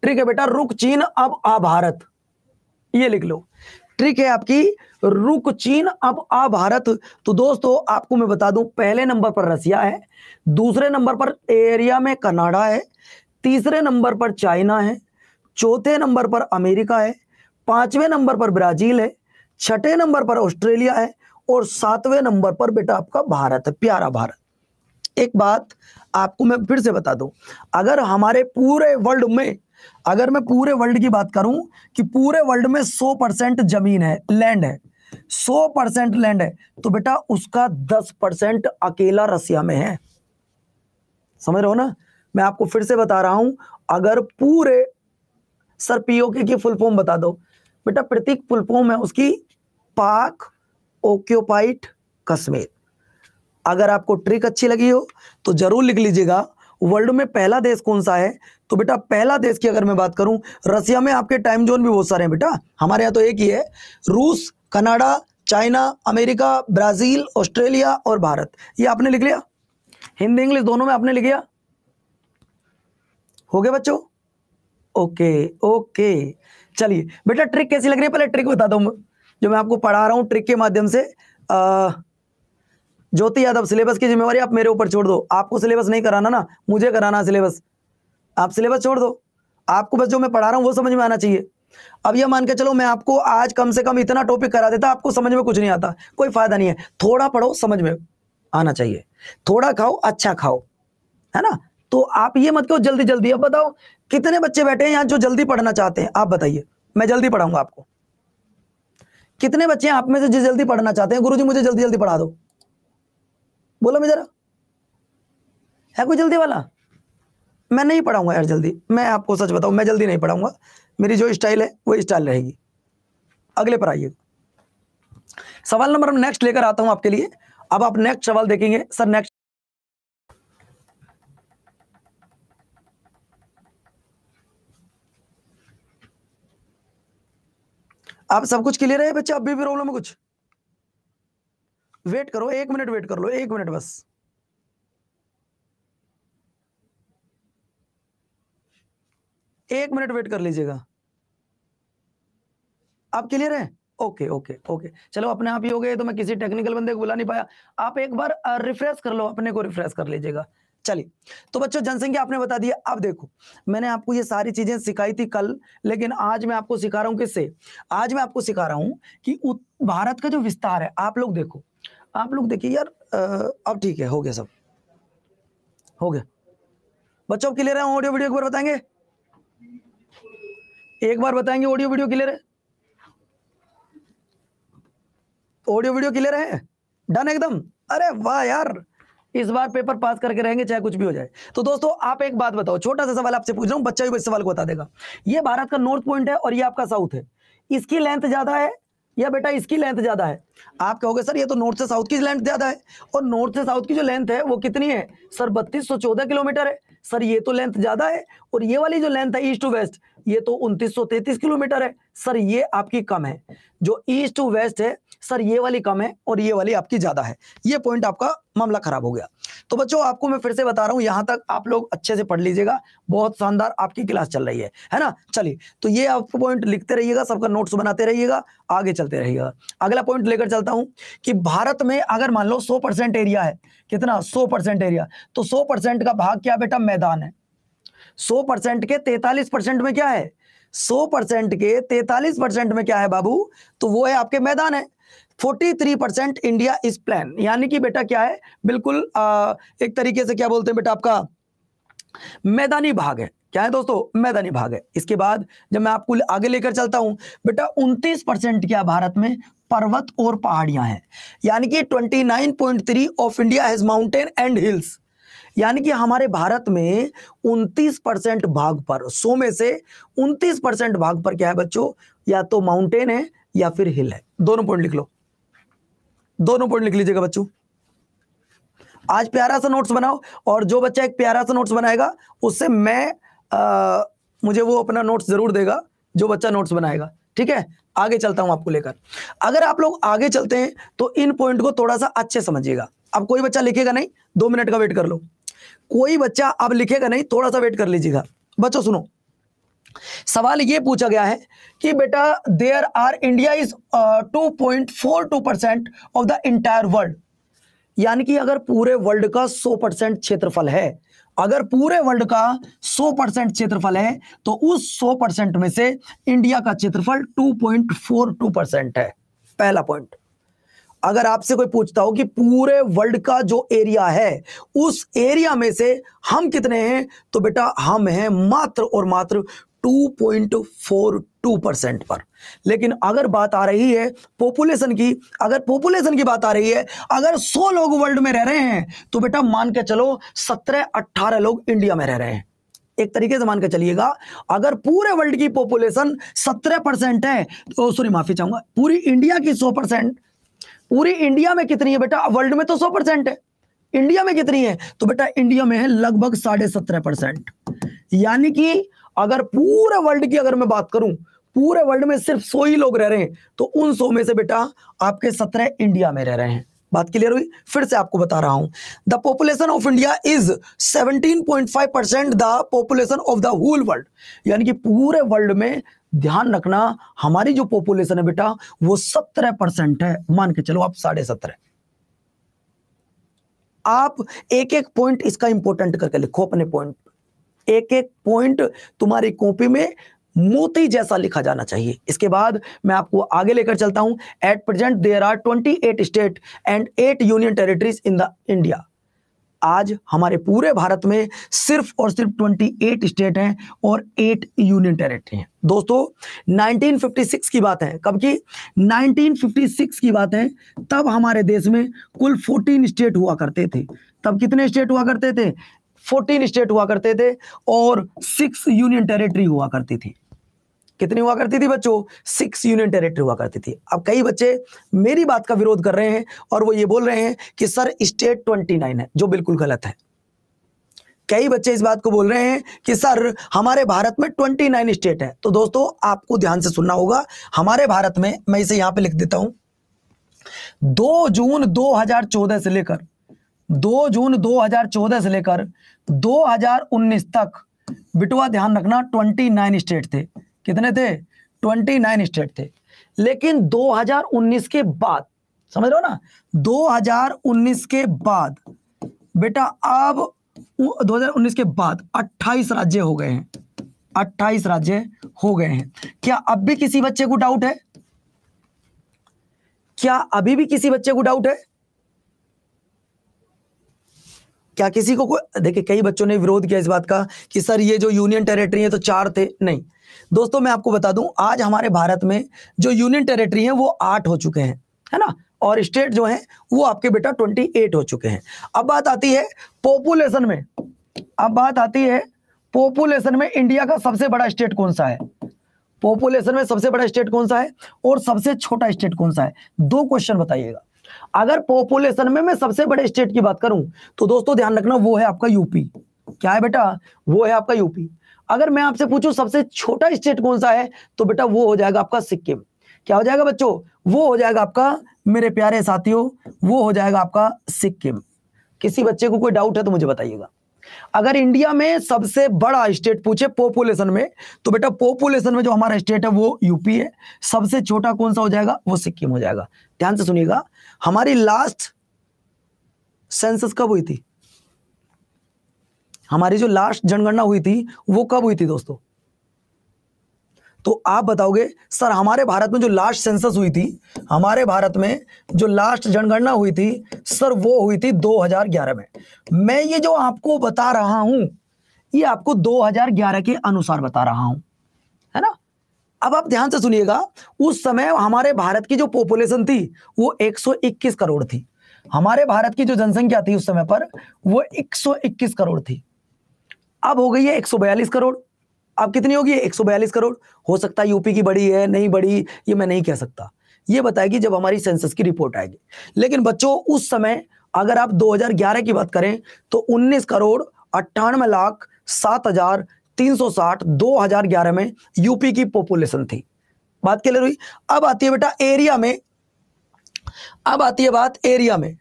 Speaker 1: ट्रिक है बेटा रुक चीन अब आ भारत, ये लिख लो। ट्रिक है आपकी रुक चीन अब आ भारत। तो दोस्तों आपको मैं बता दूं, पहले नंबर पर रसिया है, दूसरे नंबर पर एरिया में कनाडा है, तीसरे नंबर पर चाइना है, चौथे नंबर पर अमेरिका है, 5वें नंबर पर ब्राजील है, 6ठे नंबर पर ऑस्ट्रेलिया है और 7वें नंबर पर बेटा आपका भारत है, प्यारा भारत। एक बात आपको मैं फिर से बता दूं, अगर हमारे पूरे वर्ल्ड में, अगर मैं पूरे वर्ल्ड की बात करूं कि पूरे वर्ल्ड में 100% जमीन है, लैंड है, 100% लैंड है, तो बेटा उसका 10% अकेला रसिया में है। समझ रहे हो ना? मैं आपको फिर से बता रहा हूं, अगर पूरे, सर पीओके की फुल फॉर्म बता दो बेटा। प्रतीक फुल फॉर्म है उसकी पाक ऑक्यूपाइड कश्मीर। अगर आपको ट्रिक अच्छी लगी हो तो जरूर लिख लीजिएगा। वर्ल्ड में पहला देश कौन सा है? तो बेटा पहला देश की अगर मैं बात करूं, रसिया में आपके टाइम जोन भी बहुत सारे हैं बेटा, हमारे यहाँ तो एक ही है। रूस, Canada, China, America, Brazil, Australia और भारत। ये आपने लिख लिया? हिंदी इंग्लिश दोनों में आपने लिख लिया? हो गया बच्चों? ओके ओके, चलिए बेटा ट्रिक कैसी लग रही है पहले ट्रिक बता दो जो मैं आपको पढ़ा रहा हूं ट्रिक के माध्यम से। ज्योति यादव, सिलेबस की जिम्मेवारी आप मेरे ऊपर छोड़ दो। आपको सिलेबस नहीं कराना ना, मुझे कराना सिलेबस। आप सिलेबस छोड़ दो, आपको बस जो मैं पढ़ा रहा हूं वो समझ में आना चाहिए। अब ये मान के चलो मैं आपको आज कम से कम इतना टॉपिक करा देता, आपको समझ में कुछ नहीं आता, कोई फायदा नहीं है। थोड़ा पढ़ो, समझ में आना चाहिए, थोड़ा खाओ, अच्छा खाओ, है ना। तो आप ये मत कहो जल्दी जल्दी। अब बताओ कितने बच्चे बैठे हैं यहाँ जो जल्दी पढ़ना चाहते हैं, आप बताइए, मैं जल्दी पढ़ाऊंगा आपको। कितने बच्चे हैं आप में से जो जल्दी पढ़ना चाहते हैं, गुरुजी मुझे जल्दी जल्दी पढ़ा दो, बोलो मैं जरा, है कोई जल्दी वाला? मैं नहीं पढ़ाऊंगा यार जल्दी, मैं आपको सच बताऊं, मैं जल्दी नहीं पढ़ाऊंगा, मेरी जो स्टाइल है वो स्टाइल रहेगी। अगले पर आइए, सवाल नंबर नेक्स्ट लेकर आता हूं आपके लिए। अब आप नेक्स्ट सवाल देखेंगे सर, नेक्स्ट आप सब कुछ क्लियर है बच्चे? अब भी प्रॉब्लम है कुछ? वेट करो, 1 मिनट वेट कर लो, 1 मिनट बस। एक मिनट वेट कर लीजिएगा। आप क्लियर है? ओके ओके ओके, चलो अपने आप ही हो गए, तो मैं किसी टेक्निकल बंदे को बुला नहीं पाया। आप एक बार रिफ्रेश कर लो, अपने को रिफ्रेश कर लीजिएगा। चलिए, तो बच्चों जनसंख्या आपने बता दिया। अब देखो, मैंने आपको ये सारी चीजें सिखाई थी कल, लेकिन आज मैं आपको सिखा रहा हूं किससे? आज मैं आपको सिखा रहा हूं कि भारत का जो विस्तार है, आप लोग देखो, आप लोग देखिए यार। अब ठीक है, हो गया, सब हो गया। बच्चों क्लियर है? ऑडियो वीडियो एक बार बताएंगे, एक बार बताएंगे ऑडियो वीडियो क्लियर है? ऑडियो वीडियो क्लियर है? डन एकदम? अरे वाह यार, इस बार पेपर पास करके रहेंगे चाहे कुछ भी हो जाए। तो दोस्तों आप एक बात बताओ, छोटा सा सवाल आपसे पूछ रहा हूं, बच्चा भी इस सवाल को बता देगा। ये भारत का नॉर्थ पॉइंट है और ये आपका साउथ है, इसकी लेंथ ज्यादा है या बेटा इसकी लेंथ ज्यादा है? आप कहोगे सर ये तो नॉर्थ से साउथ की लेंथ ज्यादा है, और नॉर्थ से साउथ की जो लेंथ है वो कितनी है सर? 3214 किलोमीटर है। सर ये तो लेंथ ज्यादा है, और ये वाली जो लेंथ है ईस्ट टू वेस्ट, ये तो 2933 किलोमीटर है। सर ये आपकी कम है, जो ईस्ट टू वेस्ट है सर ये वाली कम है और ये वाली आपकी ज्यादा है। ये पॉइंट आपका मामला खराब हो गया। तो बच्चों आपको मैं फिर से बता रहा हूं, यहां तक आप लोग अच्छे से पढ़ लीजिएगा, बहुत शानदार आपकी क्लास चल रही है ना। चलिए, तो ये आप पॉइंट लिखते रहिएगा, सबका नोट्स बनाते रहिएगा, आगे चलते रहिएगा। अगला पॉइंट लेकर चलता हूं कि भारत में अगर मान लो 100% एरिया है, कितना 100% एरिया, तो 100% का भाग क्या बेटा? मैदान है। 100% के 43% में क्या है? 100% के 43% में क्या है बाबू? तो वो है आपके मैदान है। 43% इंडिया इज प्लेन, यानी कि बेटा क्या है? बिल्कुल एक तरीके से क्या बोलते हैं बेटा, आपका मैदानी भाग है। क्या है दोस्तों? मैदानी भाग है। इसके बाद जब मैं आपको आगे लेकर चलता हूं बेटा, 29% क्या भारत में पर्वत और पहाड़ियां हैं, यानी कि 29.3 of India has mountain and hills. यानी कि हमारे भारत में 29% भाग पर, 100 में से 29% भाग पर क्या है बच्चों? या तो माउंटेन है या फिर हिल है। दोनों पॉइंट लिख लो, दोनों पॉइंट लिख लीजिएगा बच्चों। आज प्यारा सा नोट्स बनाओ, और जो बच्चा एक प्यारा सा नोट्स बनाएगा उससे मैं मुझे वो अपना नोट्स जरूर देगा, जो बच्चा नोट्स बनाएगा। ठीक है, आगे चलता हूं आपको लेकर। अगर आप लोग आगे चलते हैं तो इन पॉइंट को थोड़ा सा अच्छे समझिएगा। अब कोई बच्चा लिखेगा नहीं, 2 मिनट का वेट कर लो। कोई बच्चा अब लिखेगा नहीं, थोड़ा सा वेट कर लीजिएगा। बच्चों सुनो, सवाल ये पूछा गया है कि बेटा there are India is 2.42% of the entire world, यानी कि अगर पूरे वर्ल्ड का 100% क्षेत्रफल है, अगर पूरे वर्ल्ड का 100% क्षेत्रफल है, तो उस 100% में से इंडिया का क्षेत्रफल 2.42% है। पहला पॉइंट। अगर आपसे कोई पूछता हो कि पूरे वर्ल्ड का जो एरिया है, उस एरिया में से हम कितने हैं, तो बेटा हम हैं मात्र और मात्र 2.42% पर। लेकिन अगर बात आ रही है पॉपुलेशन की, अगर पॉपुलेशन की बात आ रही है, अगर 100 लोग वर्ल्ड में रह रहे हैं, तो बेटा मान के चलो 17-18 लोग इंडिया में रह रहे हैं। एक तरीके से मान के चलिएगा, अगर पूरे वर्ल्ड की पॉपुलेशन 17% है, तो सॉरी माफी चाहूंगा, पूरी इंडिया की 100%, पूरी इंडिया में कितनी है बेटा? वर्ल्ड में तो 100% है, इंडिया में कितनी है? तो बेटा इंडिया में है लगभग 17.5%। यानी कि अगर पूरे वर्ल्ड की अगर मैं बात करूं, पूरे वर्ल्ड में सिर्फ 100 ही लोग रह रहे हैं, तो उन 100 में से बेटा आपके 17 इंडिया में रह रहे हैं। बात क्लियर हुई? फिर से आपको बता रहा हूं, the population of India is 17.5% the population of the whole world, यानी कि पूरे वर्ल्ड में ध्यान रखना हमारी जो पॉपुलेशन है बेटा वो 17% है। मान के चलो आप 17.5। आप एक एक पॉइंट इसका इंपॉर्टेंट करके लिखो अपने पॉइंट, एक एक पॉइंट तुम्हारी कॉपी में मोती जैसा लिखा जाना चाहिए। इसके बाद मैं आपको आगे लेकर चलता हूं। At present there are 28 state and 8 union territories in the India. आज हमारे पूरे भारत में सिर्फ और सिर्फ 28 स्टेट हैं और 8 यूनियन टेरिटरी हैं। दोस्तों 1956 की बात है, कब की? 1956 की बात है। तब हमारे देश में कुल 14 स्टेट हुआ करते थे। तब कितने स्टेट हुआ करते थे? 14 स्टेट हुआ करते थे और 6 यूनियन टेरिटरी हुआ करती थी। कितनी हुआ करती थी बच्चों? 6 यूनियन टेरिटरी हुआ करती थी। अब कई बच्चे मेरी बात का विरोध कर रहे हैं और वो ये बोल रहे हैं कि सर स्टेट 29 है, जो बिल्कुल गलत है। कई बच्चे इस बात को बोल रहे हैं कि सर हमारे भारत में 29 स्टेट है। तो दोस्तों आपको ध्यान से सुनना होगा। हमारे भारत में, मैं इसे यहां पे लिख देता हूं, 2 जून 2014 से लेकर 2 जून 2014 से लेकर 2019 तक बिटवा ध्यान रखना 29 स्टेट थे। कितने थे? 29 स्टेट थे। लेकिन 2019 के बाद, समझ रहे हो ना, 2019 के बाद बेटा, अब 2019 के बाद 28 राज्य हो गए हैं। 28 राज्य हो गए हैं। क्या अब भी किसी बच्चे को डाउट है? क्या अभी भी किसी बच्चे को डाउट है? क्या किसी को कोई? देखिए कई बच्चों ने विरोध किया इस बात का कि सर ये जो यूनियन टेरिटरी है तो 4 थे। नहीं दोस्तों, मैं आपको बता दूं, आज हमारे भारत में जो यूनियन टेरिटरी है वो 8 हो चुके हैं, है ना, और स्टेट जो हैं वो आपके बेटा 28 हो चुके हैं। अब बात आती है पॉपुलेशन में। अब बात आती है पॉपुलेशन में, इंडिया का सबसे बड़ा स्टेट कौन सा है? पॉपुलेशन में सबसे बड़ा स्टेट कौन सा है और सबसे छोटा स्टेट कौन सा है? 2 क्वेश्चन बताइएगा। अगर पॉपुलेशन में मैं सबसे बड़े स्टेट की बात करूं तो दोस्तों ध्यान रखना वो है आपका यूपी। क्या है बेटा? वो है आपका यूपी। अगर मैं आपसे पूछूं सबसे छोटा स्टेट कौन सा है तो बेटा वो हो जाएगा आपका सिक्किम। क्या हो जाएगा बच्चों? वो हो जाएगा आपका, मेरे प्यारे साथियों, वो हो जाएगा आपका सिक्किम। किसी बच्चे को कोई डाउट है तो मुझे बताइएगा। अगर इंडिया में सबसे बड़ा स्टेट पूछे पॉपुलेशन में तो बेटा पॉपुलेशन में जो हमारा स्टेट है वो यूपी है। सबसे छोटा कौन सा हो जाएगा? वो सिक्किम हो जाएगा। ध्यान से सुनिएगा, हमारी लास्ट सेंसस कब हुई थी? हमारी जो लास्ट जनगणना हुई थी वो कब हुई थी दोस्तों? तो आप बताओगे सर हमारे भारत में जो लास्ट सेंसस हुई थी, हमारे भारत में जो लास्ट जनगणना हुई थी सर वो हुई थी 2011 में। मैं ये जो आपको बता रहा हूं ये आपको 2011 के अनुसार बता रहा हूं, है ना। अब आप ध्यान से सुनिएगा, उस समय हमारे भारत की जो पॉपुलेशन थी वो 121 करोड़ थी। हमारे भारत की जो जनसंख्या थी उस समय पर वो 121 करोड़ थी। अब हो गई है 142 करोड़। अब कितनी होगी? 142 करोड़। हो सकता है यूपी की बड़ी है, नहीं बड़ी, ये मैं नहीं कह सकता, ये बताएगी जब हमारी सेंसस की रिपोर्ट आएगी। लेकिन बच्चों उस समय अगर आप 2011 की बात करें तो 19 करोड़ 98 लाख 7,360 2011 में यूपी की पॉपुलेशन थी। बात क्लियर हुई? अब आती है बेटा एरिया में। अब आती है बात एरिया में।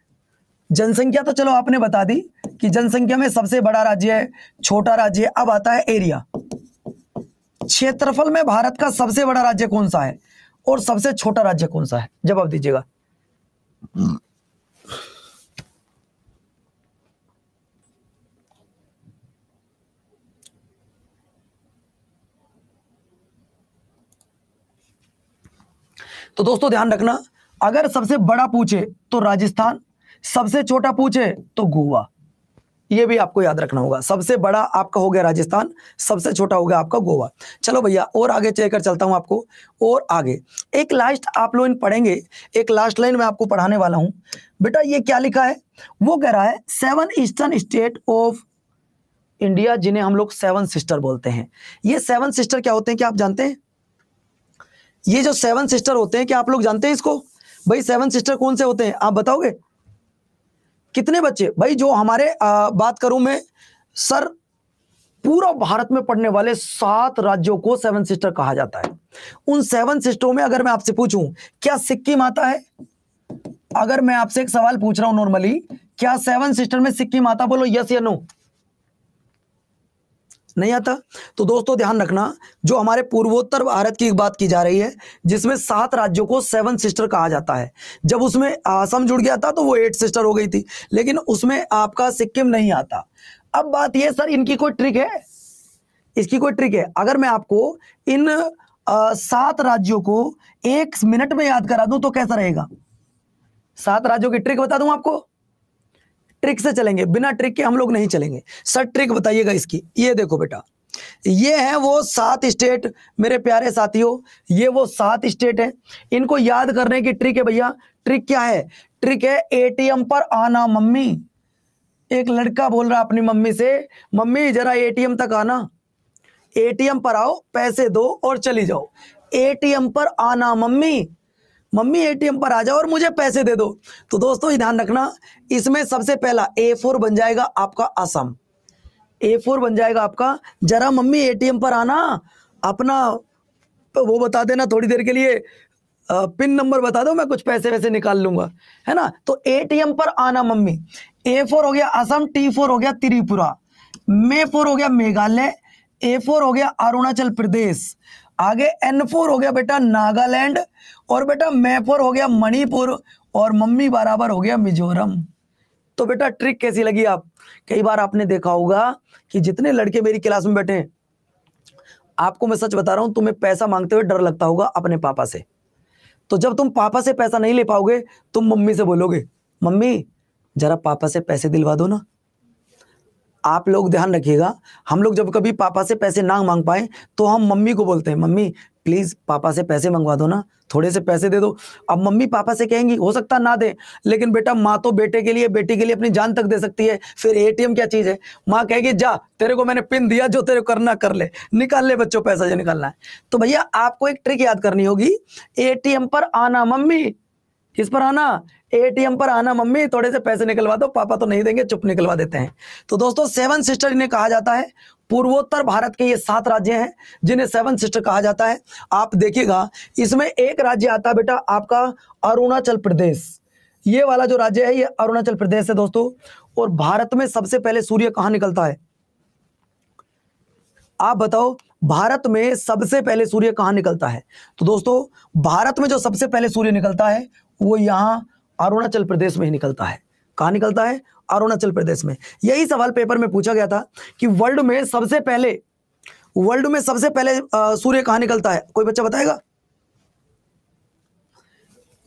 Speaker 1: जनसंख्या तो चलो आपने बता दी कि जनसंख्या में सबसे बड़ा राज्य है, छोटा राज्य है। अब आता है एरिया। क्षेत्रफल में भारत का सबसे बड़ा राज्य कौन सा है और सबसे छोटा राज्य कौन सा है? जवाब दीजिएगा। तो दोस्तों ध्यान रखना, अगर सबसे बड़ा पूछे तो राजस्थान, सबसे छोटा पूछे तो गोवा। ये भी आपको याद रखना होगा। सबसे बड़ा आपका हो गया राजस्थान, सबसे छोटा हो गया आपका गोवा। चलो भैया और आगे चलकर चलता हूं आपको, और आगे एक लास्ट आप लोग पढ़ेंगे, एक लास्ट लाइन मैं आपको पढ़ाने वाला हूं। बेटा ये क्या लिखा है? वो कह रहा है 7 ईस्टर्न स्टेट ऑफ इंडिया, जिन्हें हम लोग 7 सिस्टर बोलते हैं। ये 7 सिस्टर क्या होते हैं, क्या आप जानते हैं? ये जो 7 सिस्टर होते हैं, क्या आप लोग जानते हैं इसको? भाई 7 सिस्टर कौन से होते हैं आप बताओगे? कितने बच्चे? भाई जो हमारे बात करूं मैं, सर पूरा भारत में पड़ने वाले 7 राज्यों को 7 सिस्टर कहा जाता है। उन 7 सिस्टरों में अगर मैं आपसे पूछूं क्या सिक्किम आता है? अगर मैं आपसे एक सवाल पूछ रहा हूं नॉर्मली, क्या 7 सिस्टर में सिक्किम आता? बोलो यस या नो। नहीं आता। तो दोस्तों ध्यान रखना, जो हमारे पूर्वोत्तर भारत की बात की जा रही है जिसमें 7 राज्यों को 7 सिस्टर कहा जाता है। जब उसमें असम जुड़ गया था तो वो 8 सिस्टर हो गई थी, लेकिन उसमें आपका सिक्किम नहीं आता। अब बात यह सर इनकी कोई ट्रिक है? इसकी कोई ट्रिक है? अगर मैं आपको इन 7 राज्यों को 1 मिनट में याद करा दूं तो कैसा रहेगा? 7 राज्यों की ट्रिक बता दूं आपको? ट्रिक से चलेंगे, बिना ट्रिक के हम लोग नहीं चलेंगे। सर ट्रिक बताइएगा इसकी। ये देखो बेटा, ये है वो 7 स्टेट मेरे प्यारे साथियों, ये वो 7 स्टेट है। इनको याद करने की ट्रिक है भैया। ट्रिक क्या है? ट्रिक है एटीएम पर आना मम्मी। एक लड़का बोल रहा अपनी मम्मी से, मम्मी जरा एटीएम तक आना, एटीएम पर आओ, पैसे दो और चली जाओ। एटीएम पर आना मम्मी, मम्मी एटीएम पर आ जाओ और मुझे पैसे दे दो। तो दोस्तों ध्यान रखना, इसमें सबसे पहला A4 बन जाएगा आपका असम। A4 बन जाएगा आपका, जरा मम्मी एटीएम पर आना, अपना वो बता देना थोड़ी देर के लिए, पिन नंबर बता दो, मैं कुछ पैसे वैसे निकाल लूंगा, है ना। तो एटीएम पर आना मम्मी। A4 हो गया असम, T4 हो गया त्रिपुरा, M4 हो गया मेघालय, A4 हो गया अरुणाचल प्रदेश, आगे N4 हो गया बेटा नागालैंड, और बेटा M4 हो गया मणिपुर, और मम्मी बराबर हो गया मिजोरम। तो बेटा ट्रिक कैसी लगी आप? कई बार आपने देखा होगा कि जितने लड़के मेरी क्लास में बैठे हैं, आपको मैं सच बता रहा हूं, तुम्हें पैसा मांगते हुए डर लगता होगा अपने पापा से। तो जब तुम पापा से पैसा नहीं ले पाओगे, तुम मम्मी से बोलोगे, मम्मी जरा पापा से पैसे दिलवा दो ना। आप लोग ध्यान रखिएगा, हम लोग जब कभी पापा से पैसे ना मांग पाए तो हम मम्मी को बोलते हैं, मम्मी प्लीज पापा से पैसे मंगवा दो ना, थोड़े से पैसे दे दो। अब मम्मी पापा से कहेंगी, हो सकता ना दे, लेकिन बेटा माँ तो बेटे के लिए, बेटी के लिए अपनी जान तक दे सकती है। फिर एटीएम क्या चीज है? माँ कहेगी जा, तेरे को मैंने पिन दिया, जो तेरे को करना कर ले, निकाल ले बच्चों पैसा जो निकालना है। तो भैया आपको एक ट्रिक याद करनी होगी, एटीएम पर आना मम्मी। किस पर आना? एटीएम पर आना मम्मी, थोड़े से पैसे निकलवा दो, पापा तो नहीं देंगे, चुप निकलवा देते हैं। तो दोस्तों 7 सिस्टर इन्हें कहा जाता है। पूर्वोत्तर भारत के ये 7 राज्य हैं जिन्हें 7 सिस्टर कहा जाता है। आप देखिएगा इसमें एक राज्य आता है बेटा आपका अरुणाचल प्रदेश। ये वाला जो राज्य है ये अरुणाचल प्रदेश है दोस्तों। और भारत में सबसे पहले सूर्य कहां निकलता है? आप बताओ, भारत में सबसे पहले सूर्य कहां निकलता है? तो दोस्तों भारत में जो सबसे पहले सूर्य निकलता है वो यहां अरुणाचल प्रदेश में ही निकलता है। कहां निकलता है? अरुणाचल प्रदेश में। यही सवाल पेपर में पूछा गया था कि वर्ल्ड में सबसे पहले सूर्य कहां निकलता है? कोई बच्चा बताएगा?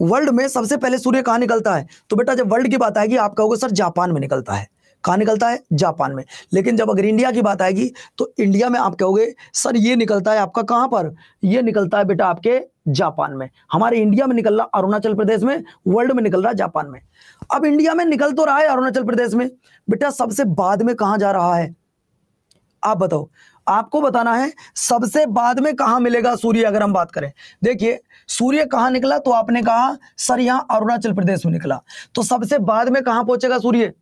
Speaker 1: वर्ल्ड में सबसे पहले सूर्य कहां निकलता है? तो बेटा जब वर्ल्ड की बात आएगी आप कहोगे सर जापान में निकलता है। कहां निकलता है? जापान में। लेकिन जब अगर इंडिया की बात आएगी तो इंडिया में आप कहोगे सर ये निकलता है आपका कहां पर? ये निकलता है बेटा आपके जापान में। हमारे इंडिया में निकल रहा अरुणाचल प्रदेश में, वर्ल्ड में निकल रहा जापान में। अब इंडिया में निकल तो रहा है अरुणाचल प्रदेश में, बेटा सबसे बाद में कहां जा रहा है? आप बताओ, आपको बताना है सबसे बाद में कहां मिलेगा सूर्य। अगर हम बात करें, देखिए सूर्य कहां निकला तो आपने कहा सर यहां अरुणाचल प्रदेश में निकला, तो सबसे बाद में कहां पहुंचेगा सूर्य?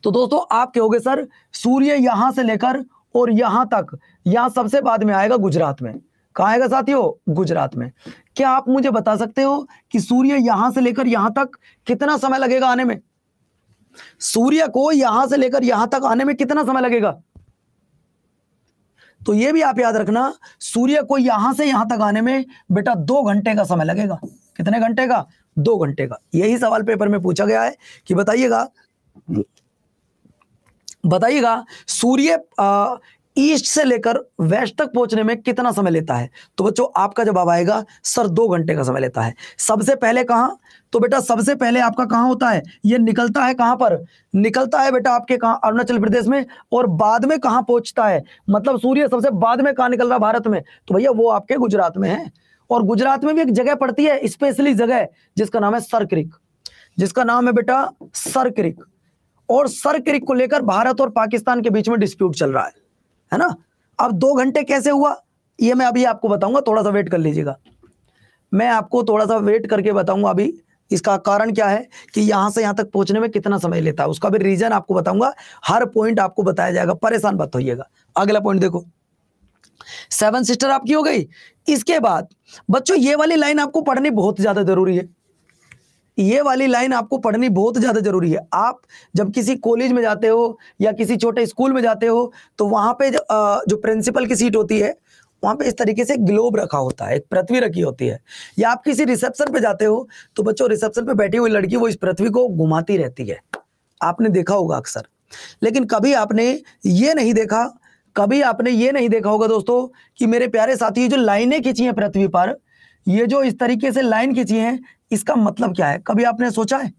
Speaker 1: तो दोस्तों आप कहोगे सर सूर्य यहां से लेकर और यहां तक, यहां सबसे बाद में आएगा गुजरात में। कहां आएगा साथियों? गुजरात में। क्या आप मुझे बता सकते हो कि सूर्य यहां से लेकर यहां तक कितना समय लगेगा आने में? सूर्य को यहां से लेकर यहां तक आने में कितना समय लगेगा? तो यह भी आप याद रखना, सूर्य को यहां से यहां तक आने में बेटा 2 घंटे का समय लगेगा। कितने घंटे का? 2 घंटे का। यही सवाल पेपर में पूछा गया है कि बताइएगा सूर्य ईस्ट से लेकर वेस्ट तक पहुंचने में कितना समय लेता है? तो बच्चों आपका जवाब आएगा सर 2 घंटे का समय लेता है। सबसे पहले कहां? तो बेटा सबसे पहले आपका कहां होता है? ये निकलता है कहां पर? निकलता है बेटा आपके कहां? अरुणाचल प्रदेश में। और बाद में कहां पहुंचता है? मतलब सूर्य सबसे बाद में कहां निकल रहा भारत में? तो भैया वो आपके गुजरात में है। और गुजरात में भी एक जगह पड़ती है, स्पेशली जगह, जिसका नाम है सर क्रिक, जिसका नाम है बेटा सर क्रिक। और सर क्रिक को लेकर भारत और पाकिस्तान के बीच में डिस्प्यूट चल रहा है ना। अब 2 घंटे कैसे हुआ ये मैं अभी आपको बताऊंगा, थोड़ा सा वेट कर लीजिएगा। मैं आपको थोड़ा सा वेट करके बताऊंगा अभी इसका कारण क्या है कि यहां से यहां तक पहुंचने में कितना समय लेता है, उसका भी रीजन आपको बताऊंगा। हर पॉइंट आपको बताया जाएगा, परेशान मत होइएगा। अगला पॉइंट देखो, 7 सिस्टर आपकी हो गई। इसके बाद बच्चों ये वाली लाइन आपको पढ़नी बहुत ज्यादा जरूरी है। ये वाली लाइन आपको पढ़नी बहुत ज्यादा जरूरी है। आप जब किसी कॉलेज में जाते हो या किसी छोटे स्कूल में जाते हो तो वहां पे जो प्रिंसिपल की सीट होती है वहां पे इस तरीके से ग्लोब रखा होता है, एक पृथ्वी रखी होती है। या आप किसी रिसेप्शन पे जाते हो तो बच्चों रिसेप्शन पे बैठी हुई लड़की वो इस पृथ्वी को घुमाती रहती है, आपने देखा होगा अक्सर। लेकिन कभी आपने ये नहीं देखा कभी आपने ये नहीं देखा होगा दोस्तों कि मेरे प्यारे साथी, ये जो लाइनें खींची हैं पृथ्वी पर, ये जो इस तरीके से लाइन खींची हैं, इसका मतलब क्या है? कभी आपने सोचा है?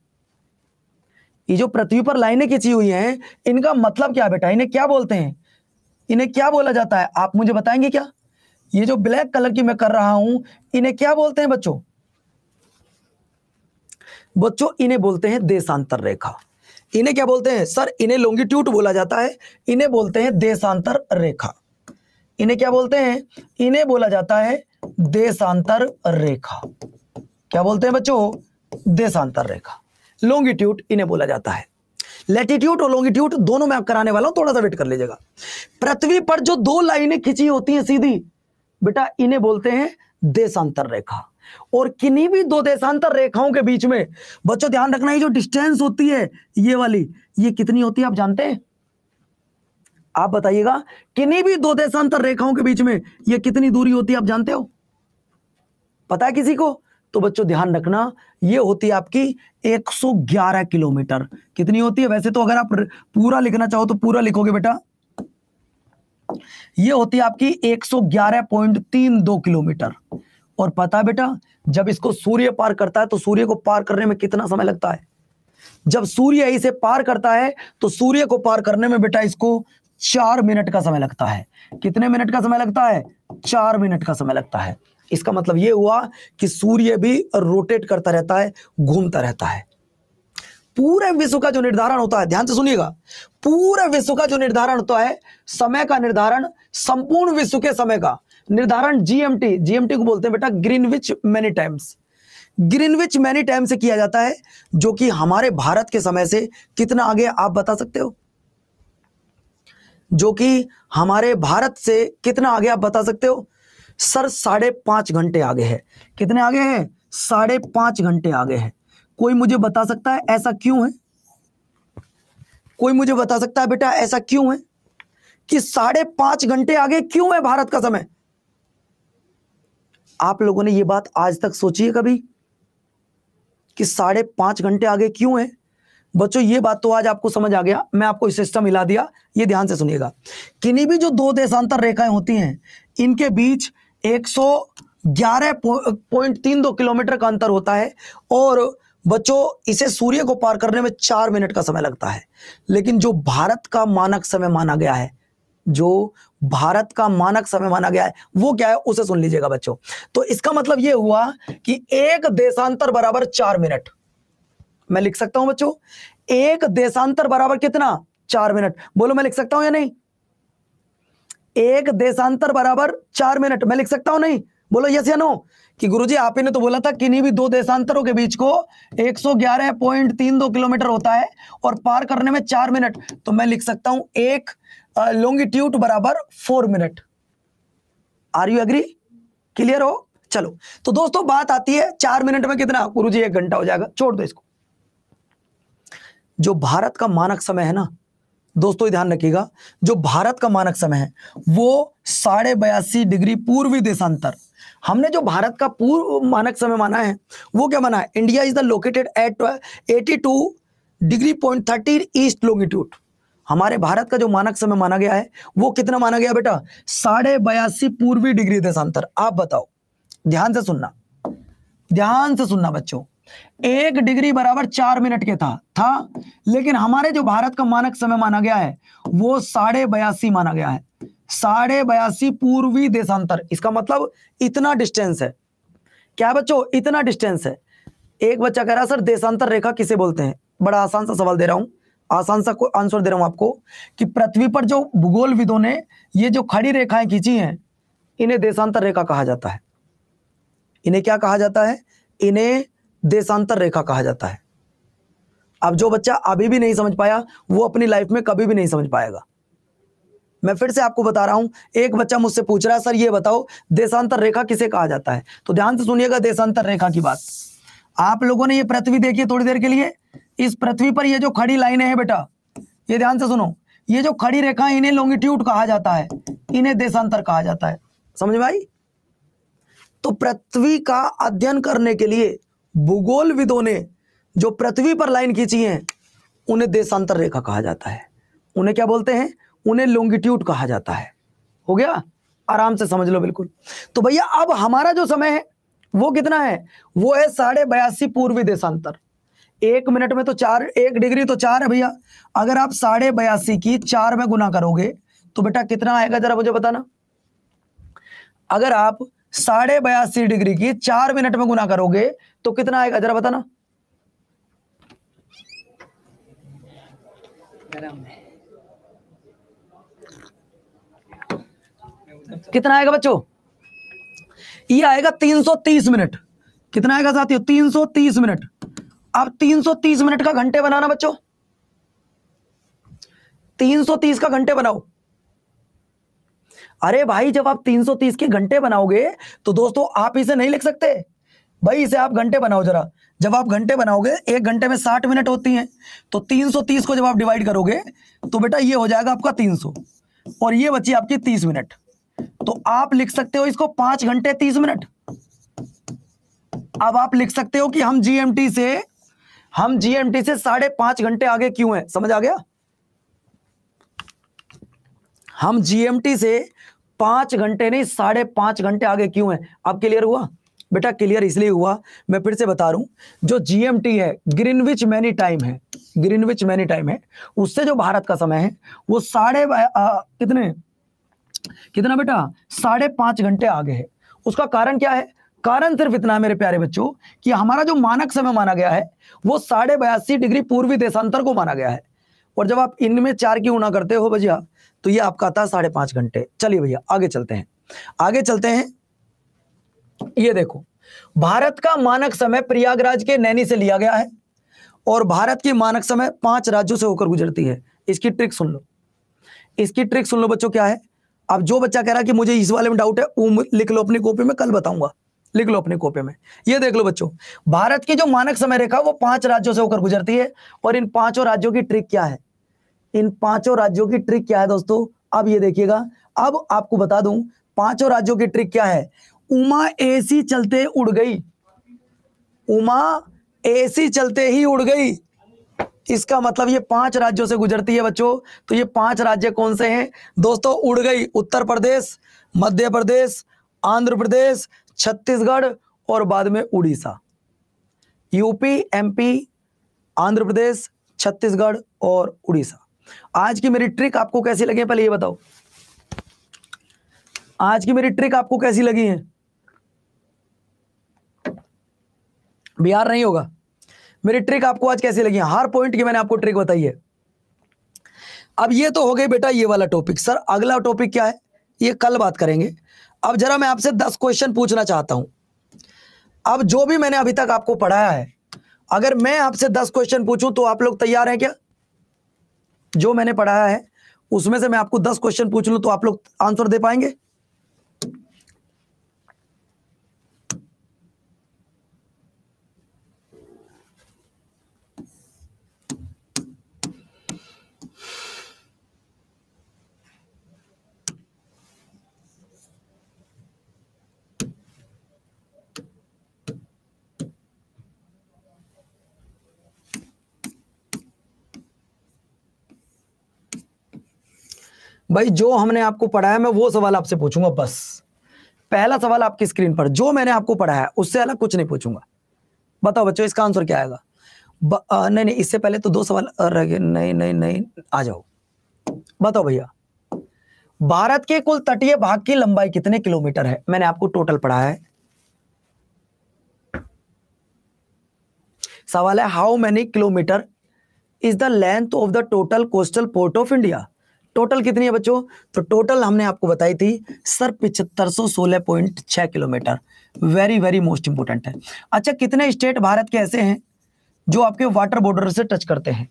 Speaker 1: ये जो पृथ्वी पर लाइनें खींची हुई हैं, इनका मतलब क्या है बेटा? इन्हें क्या बोलते हैं? इन्हें क्या बोला जाता है? आप मुझे बताएंगे क्या? ये जो ब्लैक कलर की मैं कर रहा हूं, इन्हें क्या बोलते हैं बच्चों? बच्चों, इन्हें बोलते हैं देशांतर रेखा। इन्हें क्या बोलते हैं सर? इन्हें लॉन्गिट्यूड बोला जाता है, इन्हें बोलते हैं देशांतर रेखा। इन्हें क्या बोलते हैं? इन्हें बोला जाता है देशांतर रेखा। क्या बोलते हैं बच्चों? देशांतर रेखा। लॉन्गिट्यूड इन्हें बोला जाता है। लैटिट्यूड और लॉन्गिट्यूड दोनों मैं आप कराने वाला हूं, थोड़ा सा वेट कर लीजिएगा। पृथ्वी पर जो दो लाइनें खींची होती हैं सीधी, बेटा इन्हें बोलते हैं देशांतर रेखा। और किन्हीं भी दो देशांतर रेखाओं के बीच में बच्चों ध्यान रखना, ये जो डिस्टेंस होती है ये वाली, ये कितनी होती है आप जानते हैं? आप बताइएगा, किन्हीं भी दो देशांतर रेखाओं के बीच में ये कितनी दूरी होती है आप जानते हो? पता है किसी को? तो बच्चों ध्यान रखना, ये होती है आपकी 111 किलोमीटर। कितनी होती है? वैसे तो अगर आप पूरा लिखना चाहो तो पूरा लिखोगे बेटा, ये होती है आपकी 111.32 किलोमीटर। और पता है बेटा, जब इसको सूर्य पार करता है तो सूर्य को पार करने में कितना समय लगता है? जब सूर्य इसे पार करता है तो सूर्य को पार करने में बेटा इसको 4 मिनट का समय लगता है। कितने मिनट का समय लगता है? 4 मिनट का समय लगता है। इसका मतलब यह हुआ कि सूर्य भी रोटेट करता रहता है, घूमता रहता है। पूरे विश्व का जो निर्धारण होता है, ध्यान से सुनिएगा, पूरे विश्व का जो निर्धारण होता है, समय का निर्धारण, संपूर्ण विश्व के समय का निर्धारण जीएमटी को बोलते हैं बेटा Greenwich many times. Greenwich many time से किया जाता है, जो कि हमारे भारत के समय से कितना आगे आप बता सकते हो? जो कि हमारे भारत से कितना आगे आप बता सकते हो? सर 5.5 घंटे आगे है। कितने आगे है? 5.5 घंटे आगे है। कोई मुझे बता सकता है ऐसा क्यों है? कोई मुझे बता सकता है बेटा ऐसा क्यों है कि 5.5 घंटे आगे क्यों है भारत का समय? आप लोगों ने ये बात आज तक सोची है कभी कि 5.5 घंटे आगे क्यों है? बच्चों ये बात तो आज आपको समझ आ गया, मैं आपको सिस्टम हिला दिया। ये ध्यान से सुनिएगा, किन्हीं भी जो दो देशांतर रेखाएं होती हैं, इनके बीच 111.32 किलोमीटर का अंतर होता है। और बच्चों इसे सूर्य को पार करने में 4 मिनट का समय लगता है। लेकिन जो भारत का मानक समय माना गया है, जो भारत का मानक समय माना गया है, वो क्या है उसे सुन लीजिएगा बच्चों। तो इसका मतलब यह हुआ कि एक देशांतर बराबर 4 मिनट। मैं लिख सकता हूं बच्चों, एक देशांतर बराबर कितना? 4 मिनट। बोलो मैं लिख सकता हूं या नहीं? एक देशांतर बराबर 4 मिनट मैं लिख सकता हूं नहीं? बोलो यस या नो। कि गुरुजी आप ही ने तो बोला था किन्हीं भी दो देशांतरों के बीच को 111.32 किलोमीटर होता है और पार करने में 4 मिनट। तो मैं लिख सकता हूं एक लॉन्गिट्यूड बराबर 4 minute. Are you agree? Clear हो? चलो तो दोस्तों बात आती है 4 मिनट में कितना? गुरुजी 1 घंटा हो जाएगा। छोड़ दो इसको। जो भारत का मानक समय है ना दोस्तों, ध्यान रखिएगा, जो भारत का मानक समय है वो 82.5 डिग्री पूर्वी देशांतर। हमने जो भारत का पूर्व मानक समय माना है वो क्या माना है? India is the located at 82.30 east longitude. हमारे भारत का जो मानक समय माना गया है वो कितना माना गया बेटा? 82.5 पूर्वी डिग्री देशांतर। आप बताओ, ध्यान से सुनना, ध्यान से सुनना बच्चों। 1 डिग्री बराबर 4 मिनट के था, लेकिन हमारे जो भारत का मानक समय माना गया है वो 82.5 माना गया है। 82.5 पूर्वी देशांतर। इसका मतलब इतना डिस्टेंस है। क्या बच्चों? इतना डिस्टेंस है। एक बच्चा कह रहा सर देशांतर रेखा किसे बोलते हैं? बड़ा आसान सा सवाल दे रहा हूं, आसान सा आंसर दे रहा हूं आपको कि पृथ्वी पर जो भूगोलविदों ने ये जो खड़ी रेखाएं खींची हैं, इन्हें देशांतर रेखा कहा जाता है। इन्हें क्या कहा जाता है? इन्हें देशांतर रेखा कहा जाता है। अब जो बच्चा अभी भी नहीं समझ पाया वो अपनी लाइफ में कभी भी नहीं समझ पाएगा। मैं फिर से आपको बता रहा हूं, एक बच्चा मुझसे पूछ रहा है सर ये बताओ देशांतर रेखा किसे कहा जाता है? तो ध्यान से सुनिएगा देशांतर रेखा की बात। आप लोगों ने ये पृथ्वी देखी थोड़ी देर के लिए, इस पृथ्वी पर ये जो खड़ी लाइनें हैं बेटा, ये ध्यान से सुनो, ये जो खड़ी रेखा इन्हें लॉन्गिट्यूड कहा जाता है, इन्हें देशांतर कहा जाता है। समझ में आई? तो पृथ्वी का अध्ययन करने के लिए भूगोलविदों ने जो पृथ्वी पर लाइन खींची है उन्हें देशांतर रेखा कहा जाता है। उन्हें क्या बोलते हैं? उन्हें लॉन्गिट्यूड कहा जाता है। हो गया, आराम से समझ लो बिल्कुल। तो भैया अब हमारा जो समय है वो कितना है, वो है 82.5 पूर्वी देशांतर। 1 मिनट में तो 4, 1 डिग्री तो 4 है भैया। अगर आप 82.5 की 4 में गुना करोगे तो बेटा कितना आएगा, जरा मुझे बताना। अगर आप 82.5 डिग्री की 4 मिनट में गुना करोगे तो कितना आएगा, जरा बताना। कितना आएगा बच्चों, ये आएगा 330 मिनट। कितना आएगा साथियों, 330 मिनट। अब 330 मिनट का घंटे बनाना बच्चों, 330 का घंटे बनाओ। अरे भाई जब आप 330 के घंटे बनाओगे तो दोस्तों आप इसे नहीं लिख सकते भाई, इसे आप घंटे बनाओ जरा। जब आप घंटे बनाओगे, 1 घंटे में 60 मिनट होती हैं, तो 330 को जब आप डिवाइड करोगे तो बेटा ये हो जाएगा आपका 300, और ये बची आपकी 30 मिनट। तो आप लिख सकते हो इसको 5 घंटे 30 मिनट। अब आप लिख सकते हो कि हम जीएमटी से 5.5 घंटे आगे क्यों है, समझ आ गया। हम जीएमटी से 5 घंटे नहीं 5.5 घंटे आगे क्यों है। अब क्लियर हुआ बेटा, क्लियर इसलिए हुआ, मैं फिर से बता रहा हूं, जो जीएमटी है ग्रीनविच मैनी टाइम है, ग्रीनविच मैनी टाइम है, उससे जो भारत का समय है वो कितना बेटा 5.5 घंटे आगे है। उसका कारण क्या है, कारण सिर्फ इतना है मेरे प्यारे बच्चों कि हमारा जो मानक समय माना गया है वो 82.5 डिग्री पूर्वी देशांतर को माना गया है, और जब आप इनमें 4 की गुणा करते हो भैया तो ये आपका आता है 5.5 घंटे। चलिए भैया आगे चलते हैं, आगे चलते हैं। ये देखो, भारत का मानक समय प्रयागराज के नैनी से लिया गया है, और भारत की मानक समय 5 राज्यों से होकर गुजरती है। इसकी ट्रिक सुन लो, इसकी ट्रिक सुन लो बच्चों क्या है। अब जो बच्चा कह रहा है कि मुझे इस वाले में डाउट है, वो लिख लो अपनी कॉपी में, कल बताऊंगा, लिख लो अपनी कॉपी में। ये देख लो बच्चों, भारत की जो मानक समय रेखा वो 5 राज्यों से होकर गुजरती है, और इन 5 राज्यों की ट्रिक क्या है, इन 5 राज्यों की ट्रिक क्या है दोस्तों। अब ये देखिएगा, अब आपको बता दूं 5 राज्यों की ट्रिक क्या है। उमा एसी चलते उड़ गई, उमा एसी चलते ही उड़ गई, इसका मतलब ये 5 राज्यों से गुजरती है बच्चों। तो ये 5 राज्य कौन से हैं दोस्तों, उड़ गई, उत्तर प्रदेश, मध्य प्रदेश, आंध्र प्रदेश, छत्तीसगढ़ और बाद में उड़ीसा। यूपी, एमपी, आंध्र प्रदेश, छत्तीसगढ़ और उड़ीसा। आज की मेरी ट्रिक आपको कैसी लगी है, पहले ये बताओ, आज की मेरी ट्रिक आपको कैसी लगी है। बिहार नहीं होगा, मेरी ट्रिक आपको आज कैसी लगी है, हर पॉइंट की मैंने आपको ट्रिक बताई है। अब ये तो हो गई बेटा ये वाला टॉपिक। सर अगला टॉपिक क्या है, ये कल बात करेंगे। अब जरा मैं आपसे 10 क्वेश्चन पूछना चाहता हूं। अब जो भी मैंने अभी तक आपको पढ़ाया है, अगर मैं आपसे 10 क्वेश्चन पूछूं तो आप लोग तैयार हैं क्या। जो मैंने पढ़ाया है उसमें से मैं आपको 10 क्वेश्चन पूछ लूं तो आप लोग आंसर दे पाएंगे। भाई जो हमने आपको पढ़ाया मैं वो सवाल आपसे पूछूंगा, बस पहला सवाल आपकी स्क्रीन पर, जो मैंने आपको पढ़ाया उससे अलग कुछ नहीं पूछूंगा। बताओ बच्चों इसका आंसर क्या आएगा। नहीं नहीं, इससे पहले तो 2 सवाल रह गए। नहीं नहीं नहीं, आ जाओ, बताओ भैया, भारत के कुल तटीय भाग की लंबाई कितने किलोमीटर है। मैंने आपको टोटल पढ़ाया है। सवाल है how many kilometre is the length of the total coastal port of India. Total कितनी है बच्चों, तो टोटल हमने आपको बताई थी sir 7516.6 kilometre. Very very most important है। अच्छा, कितने स्टेट भारत के ऐसे हैं जो आपके वाटर बॉर्डर से टच करते हैं,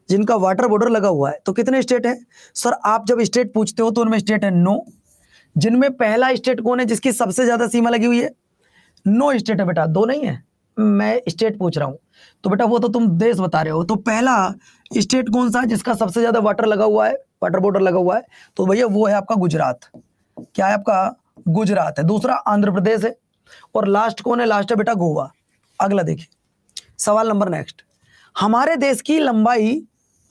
Speaker 1: जिनका वाटर बॉर्डर लगा हुआ है, तो कितने स्टेट है। सर आप जब स्टेट पूछते हो तो उनमें स्टेट है 9। जिनमें पहला स्टेट कौन है जिसकी सबसे ज्यादा सीमा लगी हुई है, 9 स्टेट है बेटा, 2 नहीं है। मैं स्टेट पूछ रहा हूं तो बेटा वो तो तुम देश बता रहे हो। तो पहला स्टेट कौन सा है जिसका सबसे ज्यादा वाटर लगा हुआ है, वाटर बॉर्डर लगा हुआ है, तो भैया वो है आपका गुजरात। क्या है आपका, गुजरात है। दूसरा आंध्र प्रदेश है, और लास्ट कौन है, लास्ट है बेटा गोवा। अगला देखिए सवाल नंबर नेक्स्ट, हमारे देश की लंबाई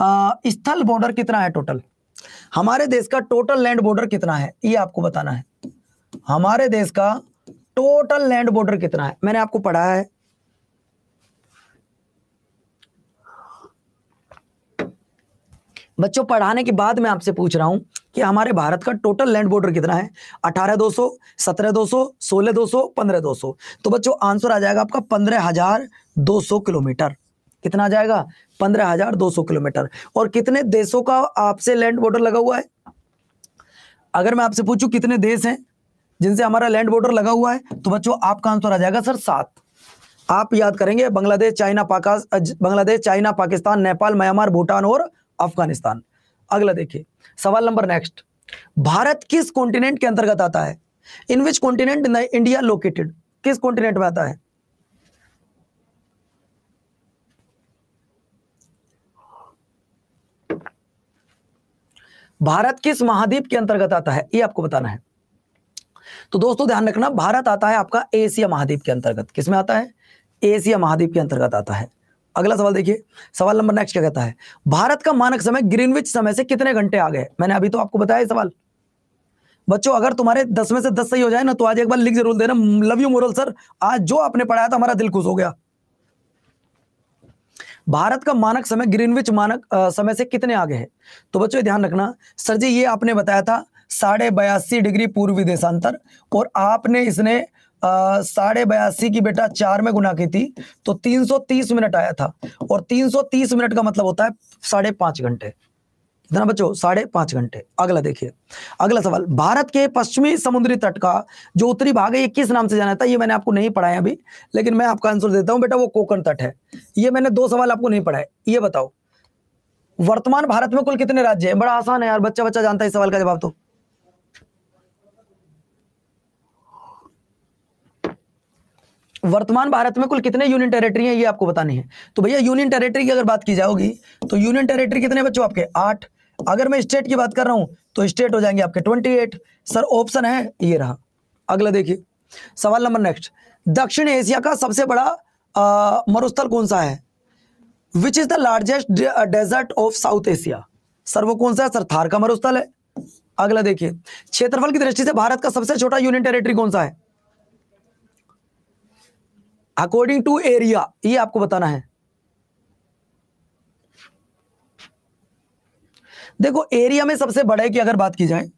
Speaker 1: स्थल बॉर्डर कितना है टोटल? हमारे देश का टोटल लैंड बॉर्डर कितना है ये आपको बताना है। हमारे देश का टोटल लैंड बॉर्डर कितना है? मैंने आपको पढ़ाया है। बच्चों पढ़ाने के बाद मैं आपसे पूछ रहा हूं कि हमारे भारत का टोटल लैंड बॉर्डर कितना है? 18,200, 17,200, 16,200, 15,200। तो बच्चों आंसर आ जाएगा आपका 15,200 किलोमीटर। कितना आ जाएगा? 15,200 किलोमीटर। और कितने देशों का आपसे लैंड बॉर्डर लगा हुआ है? अगर मैं आपसे पूछूं कितने देश हैं जिनसे हमारा लैंड बॉर्डर लगा हुआ है, तो बच्चों आपका आंसर आ जाएगा सर 7। आप याद करेंगे बांग्लादेश, चाइना, पाकिस्तान, नेपाल, म्यांमार, भूटान और अफगानिस्तान। अगला देखिए सवाल नंबर नेक्स्ट। भारत किस कॉन्टिनेंट के अंतर्गत आता है? इन विच कॉन्टिनेंट इंडिया लोकेटेड? किस कॉन्टिनेंट में आता है? भारत किस महाद्वीप के अंतर्गत आता है ये आपको बताना है। तो दोस्तों ध्यान रखना, भारत आता है आपका एशिया महाद्वीप के अंतर्गत। किसमें आता है? एशिया महाद्वीप के अंतर्गत आता है। अगला सवाल देखिए, सवाल नंबर नेक्स्ट क्या कहता है? भारत का मानक समय ग्रीनविच समय से कितने घंटे आगे है? मैंने अभी तो आपको बताया सवाल। बच्चों अगर तुम्हारे 10 में से 10 सही हो जाए ना तो आज एक बार लिख जरूर देना, लव यू मोरल सर, आज जो आपने पढ़ाया था हमारा दिल खुश हो गया। भारत का मानक समय ग्रीनविच मानक समय से कितने आगे है? तो बच्चों ध्यान रखना, सर जी ये आपने बताया था 82.5 डिग्री पूर्वी देशांतर, और आपने इसने 82.5 की बेटा 4 में गुना की थी तो 330 मिनट आया था। और 330 मिनट का मतलब होता है 5.5 घंटे। कितना बच्चों? 5.5 घंटे। अगला देखिए, अगला सवाल, भारत के पश्चिमी समुद्री तट का जो उत्तरी भाग है ये किस नाम से जाना जाता है? ये मैंने आपको नहीं पढ़ाया अभी, लेकिन मैं आपका आंसर देता हूं बेटा, वो कोंकण तट है। ये मैंने 2 सवाल आपको नहीं पढ़ाए। ये बताओ वर्तमान भारत में कुल कितने राज्य हैं? बड़ा आसान है यार, बच्चा बच्चा जानता है इस सवाल का जवाब। तो वर्तमान भारत में कुल कितने यूनियन टेरिटरी हैं ये आपको बतानी है। तो भैया यूनियन टेरिटरी की अगर बात की जाएगी तो यूनियन टेरिटरी कितने बच्चों आपके? 8। अगर मैं स्टेट की बात कर रहा हूं तो स्टेट हो जाएंगे आपके 28। सर ऑप्शन है ये रहा। अगला देखिए सवाल नंबर नेक्स्ट, दक्षिण एशिया का सबसे बड़ा मरुस्थल कौन सा है? Which is the largest desert of South Asia? Sir वो कौन सा है? सर थार का मरुस्थल है। अगला देखिए, क्षेत्रफल की दृष्टि से भारत का सबसे छोटा यूनियन टेरिटरी कौन सा है अकॉर्डिंग टू एरिया? ये आपको बताना है। देखो एरिया में सबसे बड़े की अगर बात की जाए,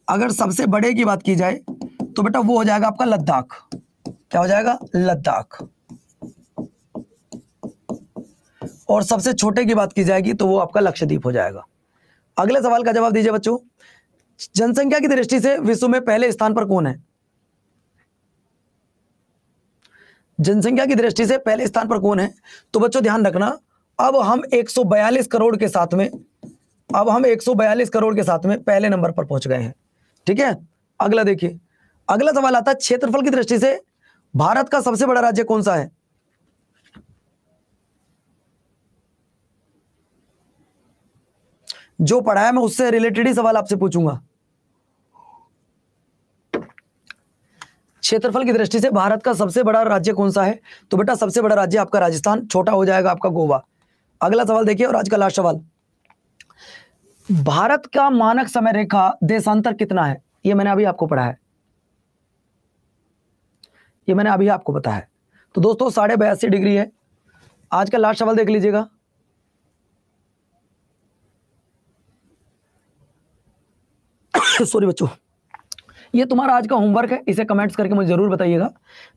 Speaker 1: अगर सबसे बड़े की बात की जाए तो बेटा वो हो जाएगा आपका लद्दाख। क्या हो जाएगा? लद्दाख। और सबसे छोटे की बात की जाएगी तो वो आपका लक्षद्वीप हो जाएगा। अगले सवाल का जवाब दीजिए बच्चों, जनसंख्या की दृष्टि से विश्व में पहले स्थान पर कौन है? जनसंख्या की दृष्टि से पहले स्थान पर कौन है? तो बच्चों ध्यान रखना, अब हम 142 करोड़ के साथ में, अब हम 142 करोड़ के साथ में पहले नंबर पर पहुंच गए हैं। ठीक है, अगला देखिए, अगला सवाल आता है क्षेत्रफल की दृष्टि से भारत का सबसे बड़ा राज्य कौन सा है? जो पढ़ाया मैं उससे रिलेटेड ही सवाल आपसे पूछूंगा। क्षेत्रफल की दृष्टि से भारत का सबसे बड़ा राज्य कौन सा है? तो बेटा सबसे बड़ा राज्य आपका राजस्थान, छोटा हो जाएगा आपका गोवा। अगला सवाल देखिए और आज का लास्ट सवाल, भारत का मानक समय रेखा देशांतर कितना है? ये मैंने अभी आपको पढ़ा है, ये मैंने अभी आपको बताया है। तो दोस्तों 82.5 डिग्री है। आज का लास्ट सवाल देख लीजिएगा, सॉरी बच्चों, ये तुम्हारा आज का होमवर्क है, इसे कमेंट्स करके मुझे जरूर बताइएगा।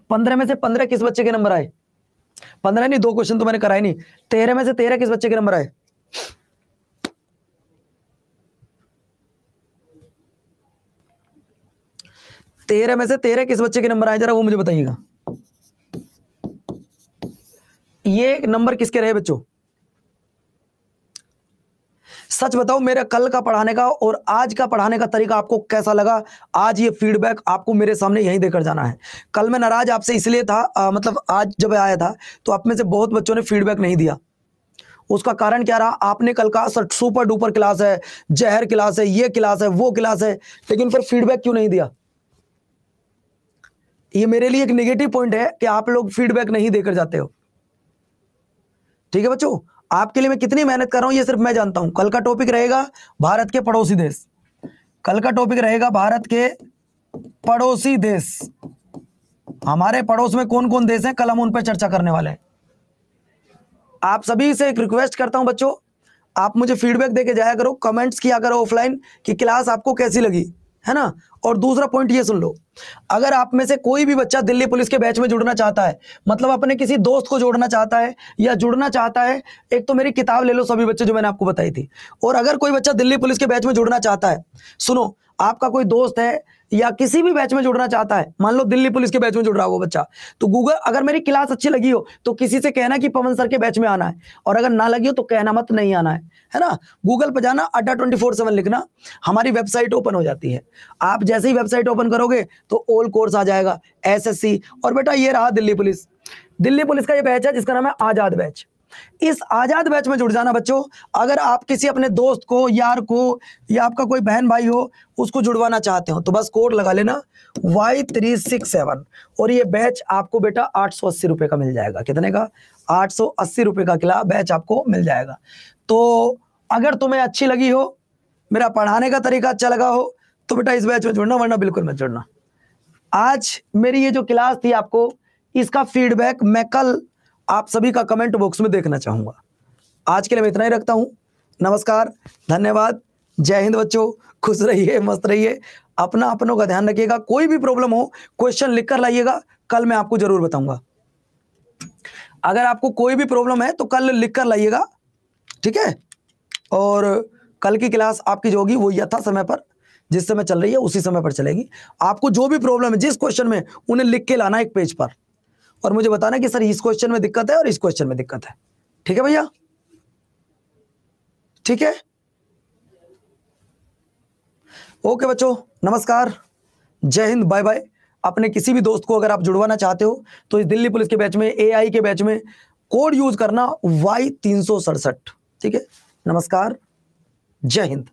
Speaker 1: 15 में से 15 किस बच्चे के नंबर आए? 15 नहीं, 2 क्वेश्चन तो मैंने कराए नहीं। 13 में से 13 किस बच्चे के नंबर आए? 13 में से 13 किस बच्चे के नंबर आए, जरा वो मुझे बताइएगा। ये नंबर किसके रहे बच्चों? सच बताओ, मेरे कल का पढ़ाने का और आज का पढ़ाने का तरीका आपको कैसा लगा? आज ये फीडबैक आपको मेरे सामने यहीं देकर जाना है। कल मैं नाराज आपसे इसलिए था, मतलब आज जब आया था तो आप में से बहुत बच्चों ने फीडबैक नहीं दिया। उसका कारण क्या रहा? आपने कल कहा सर सुपर डुपर क्लास है, जहर क्लास है, ये क्लास है, वो क्लास है, लेकिन फिर फीडबैक क्यों नहीं दिया? ये मेरे लिए एक नेगेटिव पॉइंट है कि आप लोग फीडबैक नहीं देकर जाते हो। ठीक है बच्चों, आपके लिए मैं कितनी मेहनत कर रहा हूं ये सिर्फ मैं जानता हूं। कल का टॉपिक रहेगा भारत के पड़ोसी देश, कल का टॉपिक रहेगा भारत के पड़ोसी देश। हमारे पड़ोस में कौन कौन देश हैं, कल हम उन पर चर्चा करने वाले हैं। आप सभी से एक रिक्वेस्ट करता हूं बच्चों, आप मुझे फीडबैक देके जाया करो, कमेंट्स किया करो ऑफलाइन कि क्लास आपको कैसी लगी, है ना। और दूसरा पॉइंट ये सुन लो, अगर आप में से कोई भी बच्चा दिल्ली पुलिस के बैच में जुड़ना चाहता है, मतलब अपने किसी दोस्त को जोड़ना चाहता है या जुड़ना चाहता है, एक तो मेरी किताब ले लो सभी बच्चे जो मैंने आपको बताई थी। और अगर कोई बच्चा दिल्ली पुलिस के बैच में जुड़ना चाहता है, सुनो, आपका कोई दोस्त है या किसी भी बैच में जुड़ना चाहता है, मान लो दिल्ली पुलिस के बैच में जुड़ रहा हो बच्चा, तो गूगल, अगर मेरी क्लास अच्छी लगी हो तो किसी से कहना कि पवन सर के बैच में आना है, और अगर ना लगी हो तो कहना मत नहीं आना है ना। गूगल पर जाना, अड्डा 24/7 लिखना, हमारी वेबसाइट ओपन हो जाती है। आप जैसे ही वेबसाइट ओपन करोगे तो ऑल कोर्स आ जाएगा, एसएससी। और बेटा ये रहा दिल्ली पुलिस, दिल्ली पुलिस का ये बैच है जिसका नाम है आजाद बैच। इस आजाद बैच में जुड़ जाना बच्चों। अगर आप किसी अपने दोस्त को, यार को, या आपका कोई बहन भाई हो उसको जुड़वाना चाहते हो तो बस कोड लगा लेना Y367, और ये बैच आपको बेटा 880 रुपए का मिल जाएगा। कितने का? 880 रुपए का बैच आपको मिल जाएगा। तो अगर तुम्हें अच्छी लगी हो, मेरा पढ़ाने का तरीका अच्छा लगा हो, तो बेटा इस बैच में जुड़ना, वरना बिल्कुल मत जुड़ना। आज मेरी ये जो क्लास थी आपको, इसका फीडबैक मैं कल आप सभी का कमेंट बॉक्स में देखना चाहूंगा। आज के लिए मैं इतना ही रखता हूं। नमस्कार, धन्यवाद, जय हिंद बच्चों, खुश रहिए, मस्त रहिए, अपनों का ध्यान रखिएगा। कोई भी प्रॉब्लम हो क्वेश्चन लिख कर लाइएगा, कल मैं आपको जरूर बताऊंगा। अगर आपको कोई भी प्रॉब्लम है तो कल लिख कर लाइएगा, ठीक है। और कल की क्लास आपकी जो होगी वो यथा समय पर, जिस समय चल रही है उसी समय पर चलेगी। आपको जो भी प्रॉब्लम है जिस क्वेश्चन में, उन्हें लिख के लाना एक पेज पर, और मुझे बताना कि सर इस क्वेश्चन में दिक्कत है और इस क्वेश्चन में दिक्कत है। ठीक है भैया, ठीक है, ओके बच्चों, नमस्कार, जय हिंद, बाय बाय। अपने किसी भी दोस्त को अगर आप जुड़वाना चाहते हो तो इस दिल्ली पुलिस के बैच में, AI के बैच में कोड यूज करना Y367। ठीक है, नमस्कार, जय हिंद।